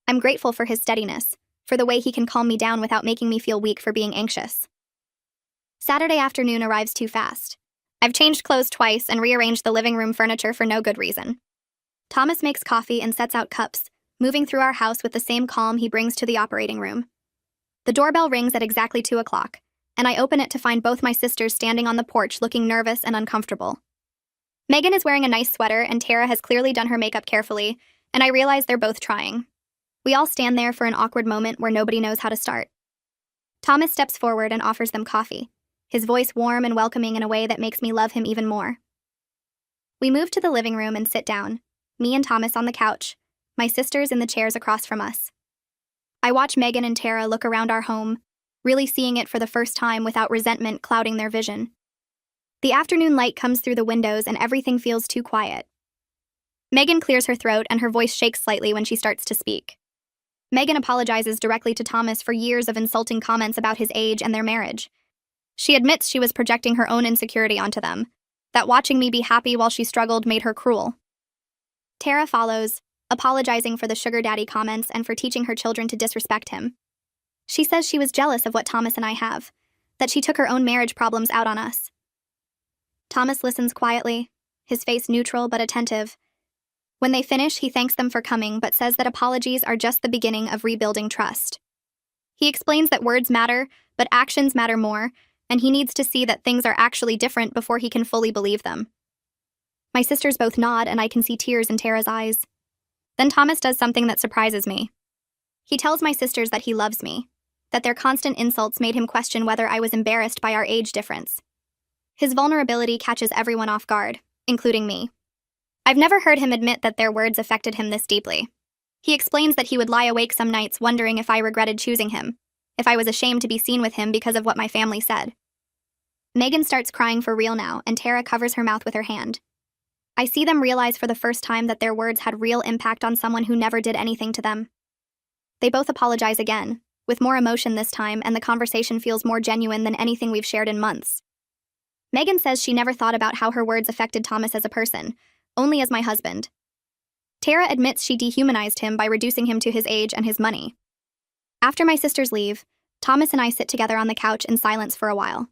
I'm grateful for his steadiness, for the way he can calm me down without making me feel weak for being anxious. Saturday afternoon arrives too fast. I've changed clothes twice and rearranged the living room furniture for no good reason. Thomas makes coffee and sets out cups, moving through our house with the same calm he brings to the operating room. The doorbell rings at exactly 2 o'clock, and I open it to find both my sisters standing on the porch looking nervous and uncomfortable. Megan is wearing a nice sweater and Tara has clearly done her makeup carefully, and I realize they're both trying. We all stand there for an awkward moment where nobody knows how to start. Thomas steps forward and offers them coffee, his voice warm and welcoming in a way that makes me love him even more. We move to the living room and sit down, me and Thomas on the couch, my sisters in the chairs across from us. I watch Megan and Tara look around our home, really seeing it for the first time without resentment clouding their vision. The afternoon light comes through the windows and everything feels too quiet. Megan clears her throat and her voice shakes slightly when she starts to speak. Megan apologizes directly to Thomas for years of insulting comments about his age and their marriage. She admits she was projecting her own insecurity onto them, that watching me be happy while she struggled made her cruel. Tara follows, apologizing for the sugar daddy comments and for teaching her children to disrespect him. She says she was jealous of what Thomas and I have, that she took her own marriage problems out on us. Thomas listens quietly, his face neutral but attentive. When they finish, he thanks them for coming but says that apologies are just the beginning of rebuilding trust. He explains that words matter, but actions matter more, and he needs to see that things are actually different before he can fully believe them. My sisters both nod and I can see tears in Tara's eyes. Then Thomas does something that surprises me. He tells my sisters that he loves me, that their constant insults made him question whether I was embarrassed by our age difference. His vulnerability catches everyone off guard, including me. I've never heard him admit that their words affected him this deeply. He explains that he would lie awake some nights wondering if I regretted choosing him, if I was ashamed to be seen with him because of what my family said. Megan starts crying for real now, and Tara covers her mouth with her hand. I see them realize for the first time that their words had real impact on someone who never did anything to them. They both apologize again, with more emotion this time, and the conversation feels more genuine than anything we've shared in months. Megan says she never thought about how her words affected Thomas as a person, only as my husband. Tara admits she dehumanized him by reducing him to his age and his money. After my sisters leave, Thomas and I sit together on the couch in silence for a while.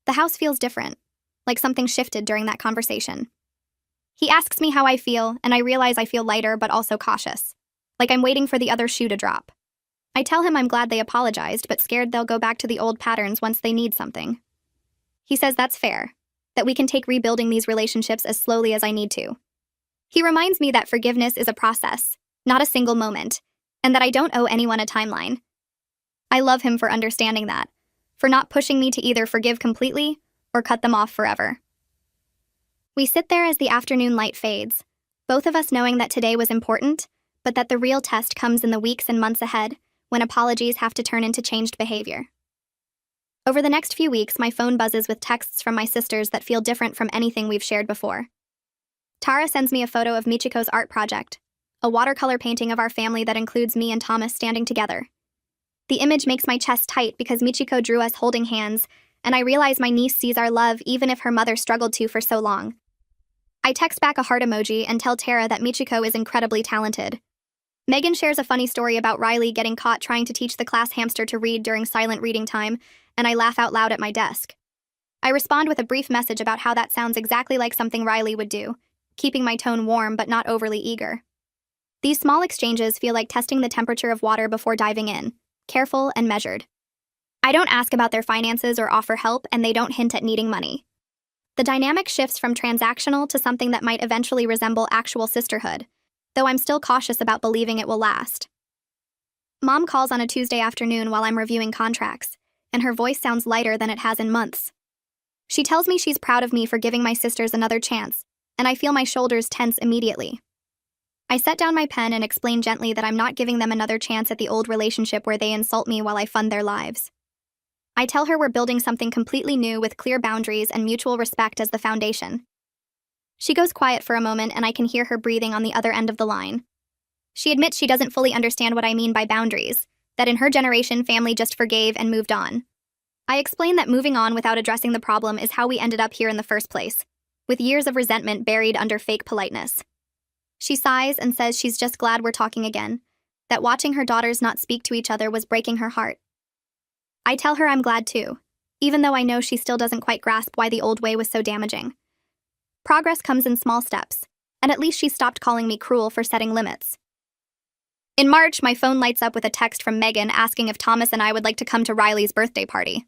The house feels different, like something shifted during that conversation. He asks me how I feel, and I realize I feel lighter but also cautious, like I'm waiting for the other shoe to drop. I tell him I'm glad they apologized, but scared they'll go back to the old patterns once they need something. He says that's fair, that we can take rebuilding these relationships as slowly as I need to. He reminds me that forgiveness is a process, not a single moment, and that I don't owe anyone a timeline. I love him for understanding that, for not pushing me to either forgive completely or cut them off forever. We sit there as the afternoon light fades, both of us knowing that today was important, but that the real test comes in the weeks and months ahead, when apologies have to turn into changed behavior. Over the next few weeks, my phone buzzes with texts from my sisters that feel different from anything we've shared before. Tara sends me a photo of Michiko's art project, a watercolor painting of our family that includes me and Thomas standing together. The image makes my chest tight because Michiko drew us holding hands, and I realize my niece sees our love even if her mother struggled to for so long. I text back a heart emoji and tell Tara that Michiko is incredibly talented. Megan shares a funny story about Riley getting caught trying to teach the class hamster to read during silent reading time, and I laugh out loud at my desk. I respond with a brief message about how that sounds exactly like something Riley would do, keeping my tone warm but not overly eager. These small exchanges feel like testing the temperature of water before diving in, careful and measured. I don't ask about their finances or offer help, and they don't hint at needing money. The dynamic shifts from transactional to something that might eventually resemble actual sisterhood, though I'm still cautious about believing it will last. Mom calls on a Tuesday afternoon while I'm reviewing contracts, and her voice sounds lighter than it has in months. She tells me she's proud of me for giving my sisters another chance, and I feel my shoulders tense immediately. I set down my pen and explain gently that I'm not giving them another chance at the old relationship where they insult me while I fund their lives. I tell her we're building something completely new with clear boundaries and mutual respect as the foundation. She goes quiet for a moment and I can hear her breathing on the other end of the line. She admits she doesn't fully understand what I mean by boundaries, that in her generation family just forgave and moved on. I explain that moving on without addressing the problem is how we ended up here in the first place, with years of resentment buried under fake politeness. She sighs and says she's just glad we're talking again, that watching her daughters not speak to each other was breaking her heart. I tell her I'm glad too, even though I know she still doesn't quite grasp why the old way was so damaging. Progress comes in small steps, and at least she stopped calling me cruel for setting limits. In March, my phone lights up with a text from Megan asking if Thomas and I would like to come to Riley's birthday party.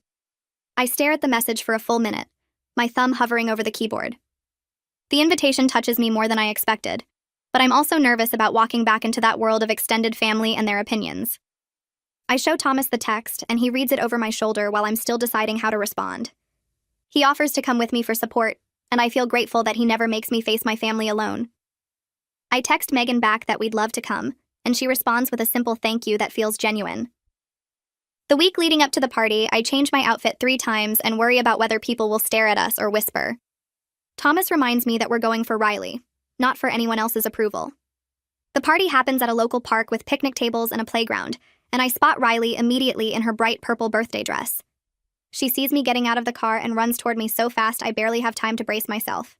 I stare at the message for a full minute, my thumb hovering over the keyboard. The invitation touches me more than I expected, but I'm also nervous about walking back into that world of extended family and their opinions. I show Thomas the text, and he reads it over my shoulder while I'm still deciding how to respond. He offers to come with me for support, and I feel grateful that he never makes me face my family alone. I text Megan back that we'd love to come, and she responds with a simple thank you that feels genuine. The week leading up to the party, I change my outfit 3 times and worry about whether people will stare at us or whisper. Thomas reminds me that we're going for Riley, not for anyone else's approval. The party happens at a local park with picnic tables and a playground, and I spot Riley immediately in her bright purple birthday dress. She sees me getting out of the car and runs toward me so fast I barely have time to brace myself.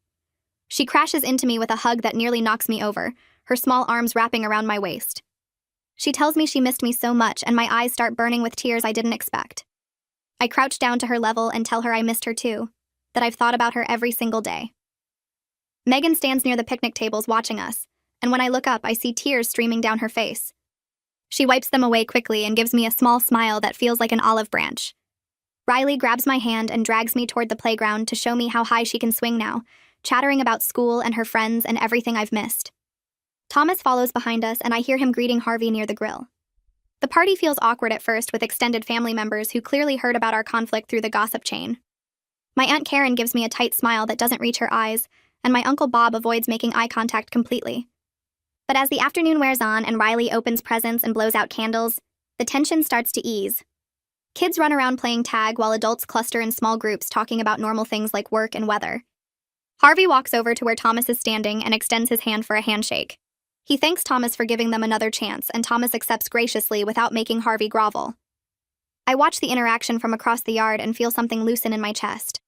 She crashes into me with a hug that nearly knocks me over, her small arms wrapping around my waist. She tells me she missed me so much, and my eyes start burning with tears I didn't expect. I crouch down to her level and tell her I missed her too, that I've thought about her every single day. Megan stands near the picnic tables watching us, and when I look up, I see tears streaming down her face. She wipes them away quickly and gives me a small smile that feels like an olive branch. Riley grabs my hand and drags me toward the playground to show me how high she can swing now, chattering about school and her friends and everything I've missed. Thomas follows behind us, and I hear him greeting Harvey near the grill. The party feels awkward at first with extended family members who clearly heard about our conflict through the gossip chain. My Aunt Karen gives me a tight smile that doesn't reach her eyes, and my Uncle Bob avoids making eye contact completely. But as the afternoon wears on and Riley opens presents and blows out candles, the tension starts to ease. Kids run around playing tag while adults cluster in small groups talking about normal things like work and weather. Harvey walks over to where Thomas is standing and extends his hand for a handshake. He thanks Thomas for giving them another chance, and Thomas accepts graciously without making Harvey grovel. I watch the interaction from across the yard and feel something loosen in my chest.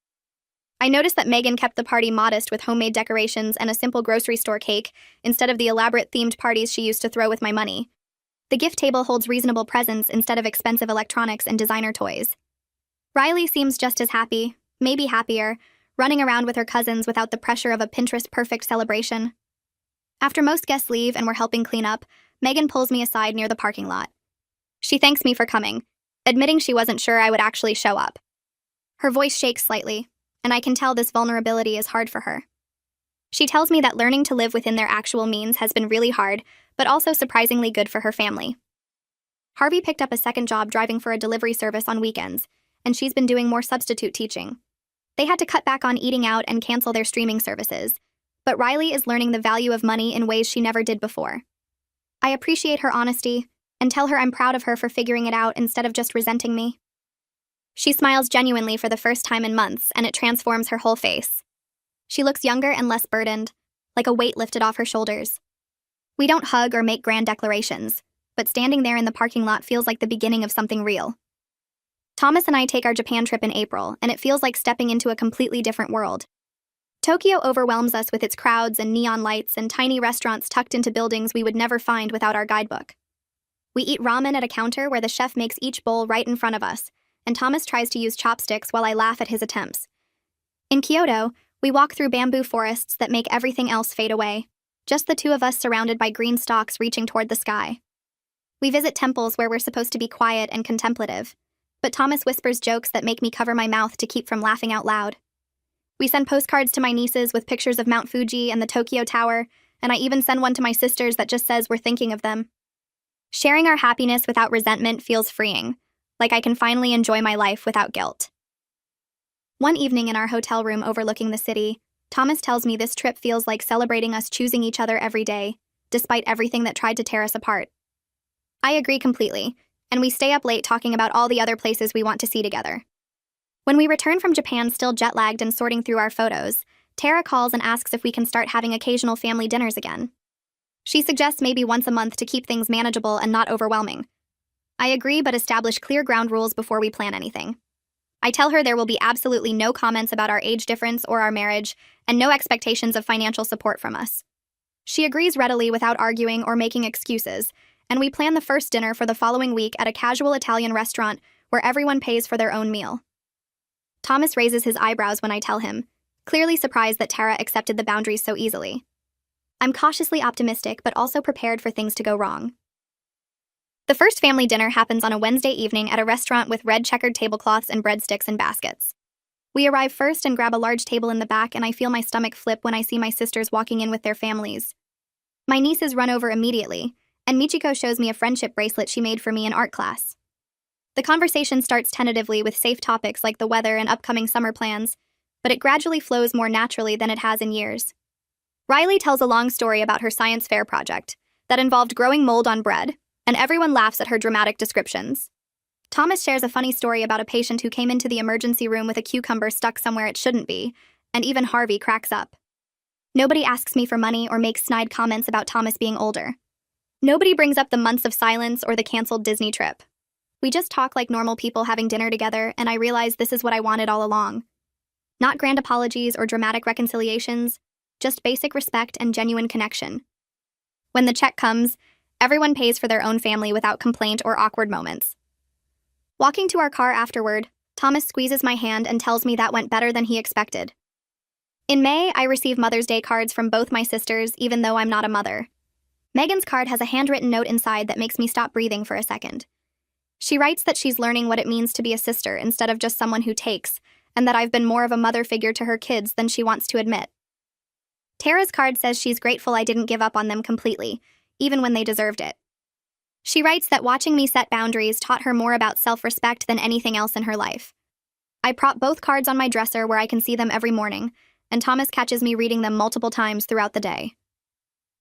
I notice that Megan kept the party modest with homemade decorations and a simple grocery store cake instead of the elaborate themed parties she used to throw with my money. The gift table holds reasonable presents instead of expensive electronics and designer toys. Riley seems just as happy, maybe happier, running around with her cousins without the pressure of a Pinterest-perfect celebration. After most guests leave and we're helping clean up, Megan pulls me aside near the parking lot. She thanks me for coming, admitting she wasn't sure I would actually show up. Her voice shakes slightly, and I can tell this vulnerability is hard for her. She tells me that learning to live within their actual means has been really hard, but also surprisingly good for her family. Harvey picked up a second job driving for a delivery service on weekends, and she's been doing more substitute teaching. They had to cut back on eating out and cancel their streaming services, but Riley is learning the value of money in ways she never did before. I appreciate her honesty and tell her I'm proud of her for figuring it out instead of just resenting me. She smiles genuinely for the first time in months, and it transforms her whole face. She looks younger and less burdened, like a weight lifted off her shoulders. We don't hug or make grand declarations, but standing there in the parking lot feels like the beginning of something real. Thomas and I take our Japan trip in April, and it feels like stepping into a completely different world. Tokyo overwhelms us with its crowds and neon lights and tiny restaurants tucked into buildings we would never find without our guidebook. We eat ramen at a counter where the chef makes each bowl right in front of us, and Thomas tries to use chopsticks while I laugh at his attempts. In Kyoto, we walk through bamboo forests that make everything else fade away, just the two of us surrounded by green stalks reaching toward the sky. We visit temples where we're supposed to be quiet and contemplative, but Thomas whispers jokes that make me cover my mouth to keep from laughing out loud. We send postcards to my nieces with pictures of Mount Fuji and the Tokyo Tower, and I even send one to my sisters that just says we're thinking of them. Sharing our happiness without resentment feels freeing, like I can finally enjoy my life without guilt. One evening in our hotel room overlooking the city, Thomas tells me this trip feels like celebrating us choosing each other every day, despite everything that tried to tear us apart. I agree completely, and we stay up late talking about all the other places we want to see together. When we return from Japan still jet-lagged and sorting through our photos, Tara calls and asks if we can start having occasional family dinners again. She suggests maybe once a month to keep things manageable and not overwhelming. I agree, but establish clear ground rules before we plan anything. I tell her there will be absolutely no comments about our age difference or our marriage, and no expectations of financial support from us. She agrees readily without arguing or making excuses, and we plan the first dinner for the following week at a casual Italian restaurant where everyone pays for their own meal. Thomas raises his eyebrows when I tell him, clearly surprised that Tara accepted the boundaries so easily. I'm cautiously optimistic, but also prepared for things to go wrong. The first family dinner happens on a Wednesday evening at a restaurant with red checkered tablecloths and breadsticks in baskets. We arrive first and grab a large table in the back, and I feel my stomach flip when I see my sisters walking in with their families. My nieces run over immediately, and Michiko shows me a friendship bracelet she made for me in art class. The conversation starts tentatively with safe topics like the weather and upcoming summer plans, but it gradually flows more naturally than it has in years. Riley tells a long story about her science fair project that involved growing mold on bread, and everyone laughs at her dramatic descriptions. Thomas shares a funny story about a patient who came into the emergency room with a cucumber stuck somewhere it shouldn't be, and even Harvey cracks up. Nobody asks me for money or makes snide comments about Thomas being older. Nobody brings up the months of silence or the canceled Disney trip. We just talk like normal people having dinner together, and I realize this is what I wanted all along. Not grand apologies or dramatic reconciliations, just basic respect and genuine connection. When the check comes, everyone pays for their own family without complaint or awkward moments. Walking to our car afterward, Thomas squeezes my hand and tells me that went better than he expected. In May, I receive Mother's Day cards from both my sisters, even though I'm not a mother. Megan's card has a handwritten note inside that makes me stop breathing for a second. She writes that she's learning what it means to be a sister instead of just someone who takes, and that I've been more of a mother figure to her kids than she wants to admit. Tara's card says she's grateful I didn't give up on them completely, even when they deserved it. She writes that watching me set boundaries taught her more about self-respect than anything else in her life. I prop both cards on my dresser where I can see them every morning, and Thomas catches me reading them multiple times throughout the day.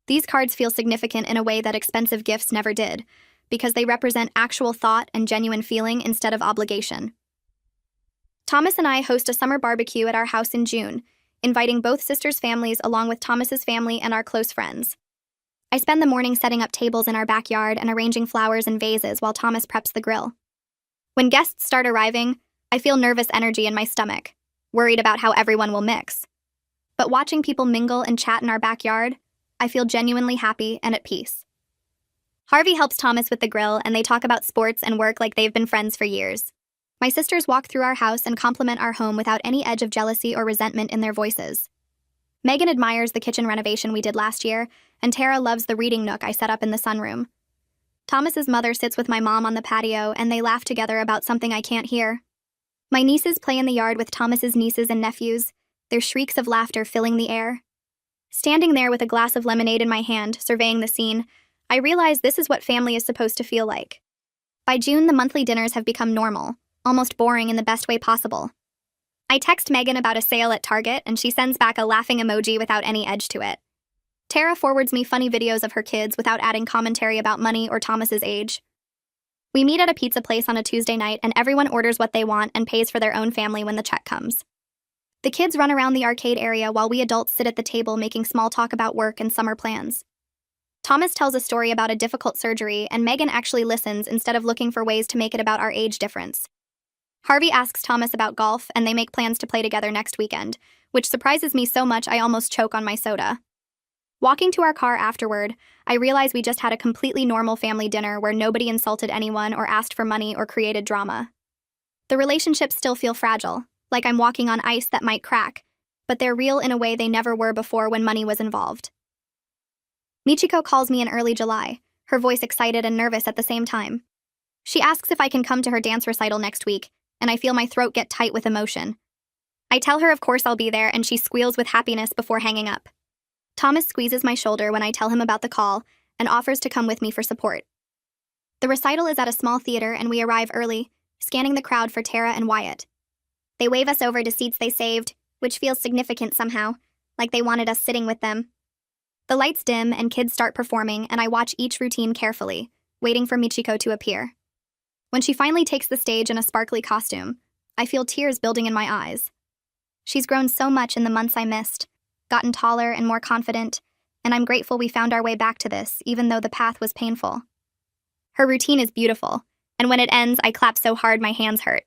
These cards feel significant in a way that expensive gifts never did, because they represent actual thought and genuine feeling instead of obligation. Thomas and I host a summer barbecue at our house in June, inviting both sisters' families along with Thomas's family and our close friends. I spend the morning setting up tables in our backyard and arranging flowers and vases while Thomas preps the grill. When guests start arriving, I feel nervous energy in my stomach, worried about how everyone will mix. But watching people mingle and chat in our backyard, I feel genuinely happy and at peace. Harvey helps Thomas with the grill, and they talk about sports and work like they've been friends for years. My sisters walk through our house and compliment our home without any edge of jealousy or resentment in their voices. Megan admires the kitchen renovation we did last year, and Tara loves the reading nook I set up in the sunroom. Thomas's mother sits with my mom on the patio, and they laugh together about something I can't hear. My nieces play in the yard with Thomas's nieces and nephews, their shrieks of laughter filling the air. Standing there with a glass of lemonade in my hand, surveying the scene, I realize this is what family is supposed to feel like. By June, the monthly dinners have become normal, almost boring in the best way possible. I text Megan about a sale at Target, and she sends back a laughing emoji without any edge to it. Tara forwards me funny videos of her kids without adding commentary about money or Thomas's age. We meet at a pizza place on a Tuesday night, and everyone orders what they want and pays for their own family when the check comes. The kids run around the arcade area while we adults sit at the table making small talk about work and summer plans. Thomas tells a story about a difficult surgery, and Megan actually listens instead of looking for ways to make it about our age difference. Harvey asks Thomas about golf, and they make plans to play together next weekend, which surprises me so much I almost choke on my soda. Walking to our car afterward, I realize we just had a completely normal family dinner where nobody insulted anyone or asked for money or created drama. The relationships still feel fragile, like I'm walking on ice that might crack, but they're real in a way they never were before when money was involved. Michiko calls me in early July, her voice excited and nervous at the same time. She asks if I can come to her dance recital next week, and I feel my throat get tight with emotion. I tell her of course I'll be there, and she squeals with happiness before hanging up. Thomas squeezes my shoulder when I tell him about the call and offers to come with me for support. The recital is at a small theater, and we arrive early, scanning the crowd for Tara and Wyatt. They wave us over to seats they saved, which feels significant somehow, like they wanted us sitting with them. The lights dim and kids start performing, and I watch each routine carefully, waiting for Michiko to appear. When she finally takes the stage in a sparkly costume, I feel tears building in my eyes. She's grown so much in the months I missed, gotten taller and more confident, and I'm grateful we found our way back to this, even though the path was painful. Her routine is beautiful, and when it ends, I clap so hard my hands hurt.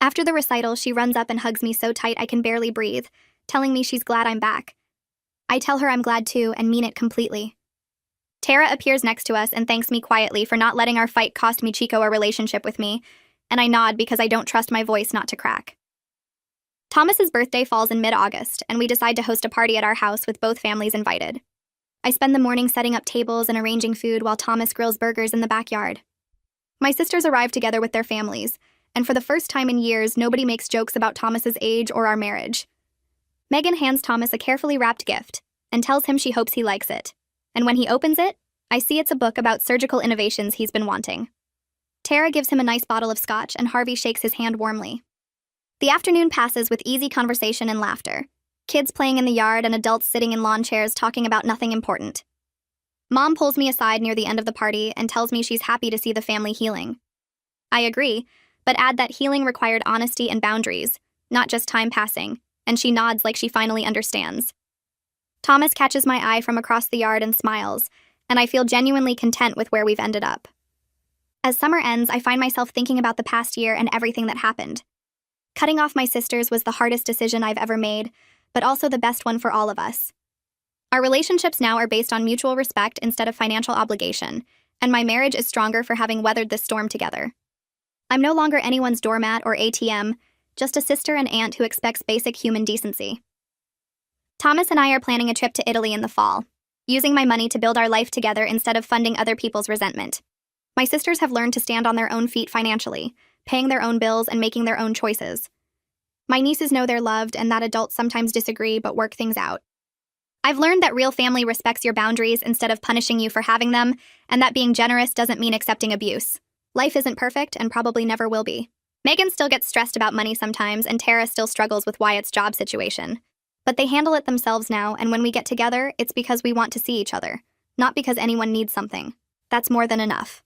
After the recital, she runs up and hugs me so tight I can barely breathe, telling me she's glad I'm back. I tell her I'm glad too, and mean it completely. Tara appears next to us and thanks me quietly for not letting our fight cost Michiko a relationship with me, and I nod because I don't trust my voice not to crack. Thomas's birthday falls in mid-August, and we decide to host a party at our house with both families invited. I spend the morning setting up tables and arranging food while Thomas grills burgers in the backyard. My sisters arrive together with their families, and for the first time in years, nobody makes jokes about Thomas's age or our marriage. Megan hands Thomas a carefully wrapped gift and tells him she hopes he likes it. And when he opens it, I see it's a book about surgical innovations he's been wanting. Tara gives him a nice bottle of scotch, and Harvey shakes his hand warmly. The afternoon passes with easy conversation and laughter. Kids playing in the yard and adults sitting in lawn chairs talking about nothing important. Mom pulls me aside near the end of the party and tells me she's happy to see the family healing. I agree, but add that healing required honesty and boundaries, not just time passing, and she nods like she finally understands. Thomas catches my eye from across the yard and smiles, and I feel genuinely content with where we've ended up. As summer ends, I find myself thinking about the past year and everything that happened. Cutting off my sisters was the hardest decision I've ever made, but also the best one for all of us. Our relationships now are based on mutual respect instead of financial obligation, and my marriage is stronger for having weathered this storm together. I'm no longer anyone's doormat or ATM, just a sister and aunt who expects basic human decency. Thomas and I are planning a trip to Italy in the fall, using my money to build our life together instead of funding other people's resentment. My sisters have learned to stand on their own feet financially, paying their own bills and making their own choices. My nieces know they're loved and that adults sometimes disagree but work things out. I've learned that real family respects your boundaries instead of punishing you for having them, and that being generous doesn't mean accepting abuse. Life isn't perfect and probably never will be. Megan still gets stressed about money sometimes, and Tara still struggles with Wyatt's job situation. But they handle it themselves now, and when we get together, it's because we want to see each other, not because anyone needs something. That's more than enough.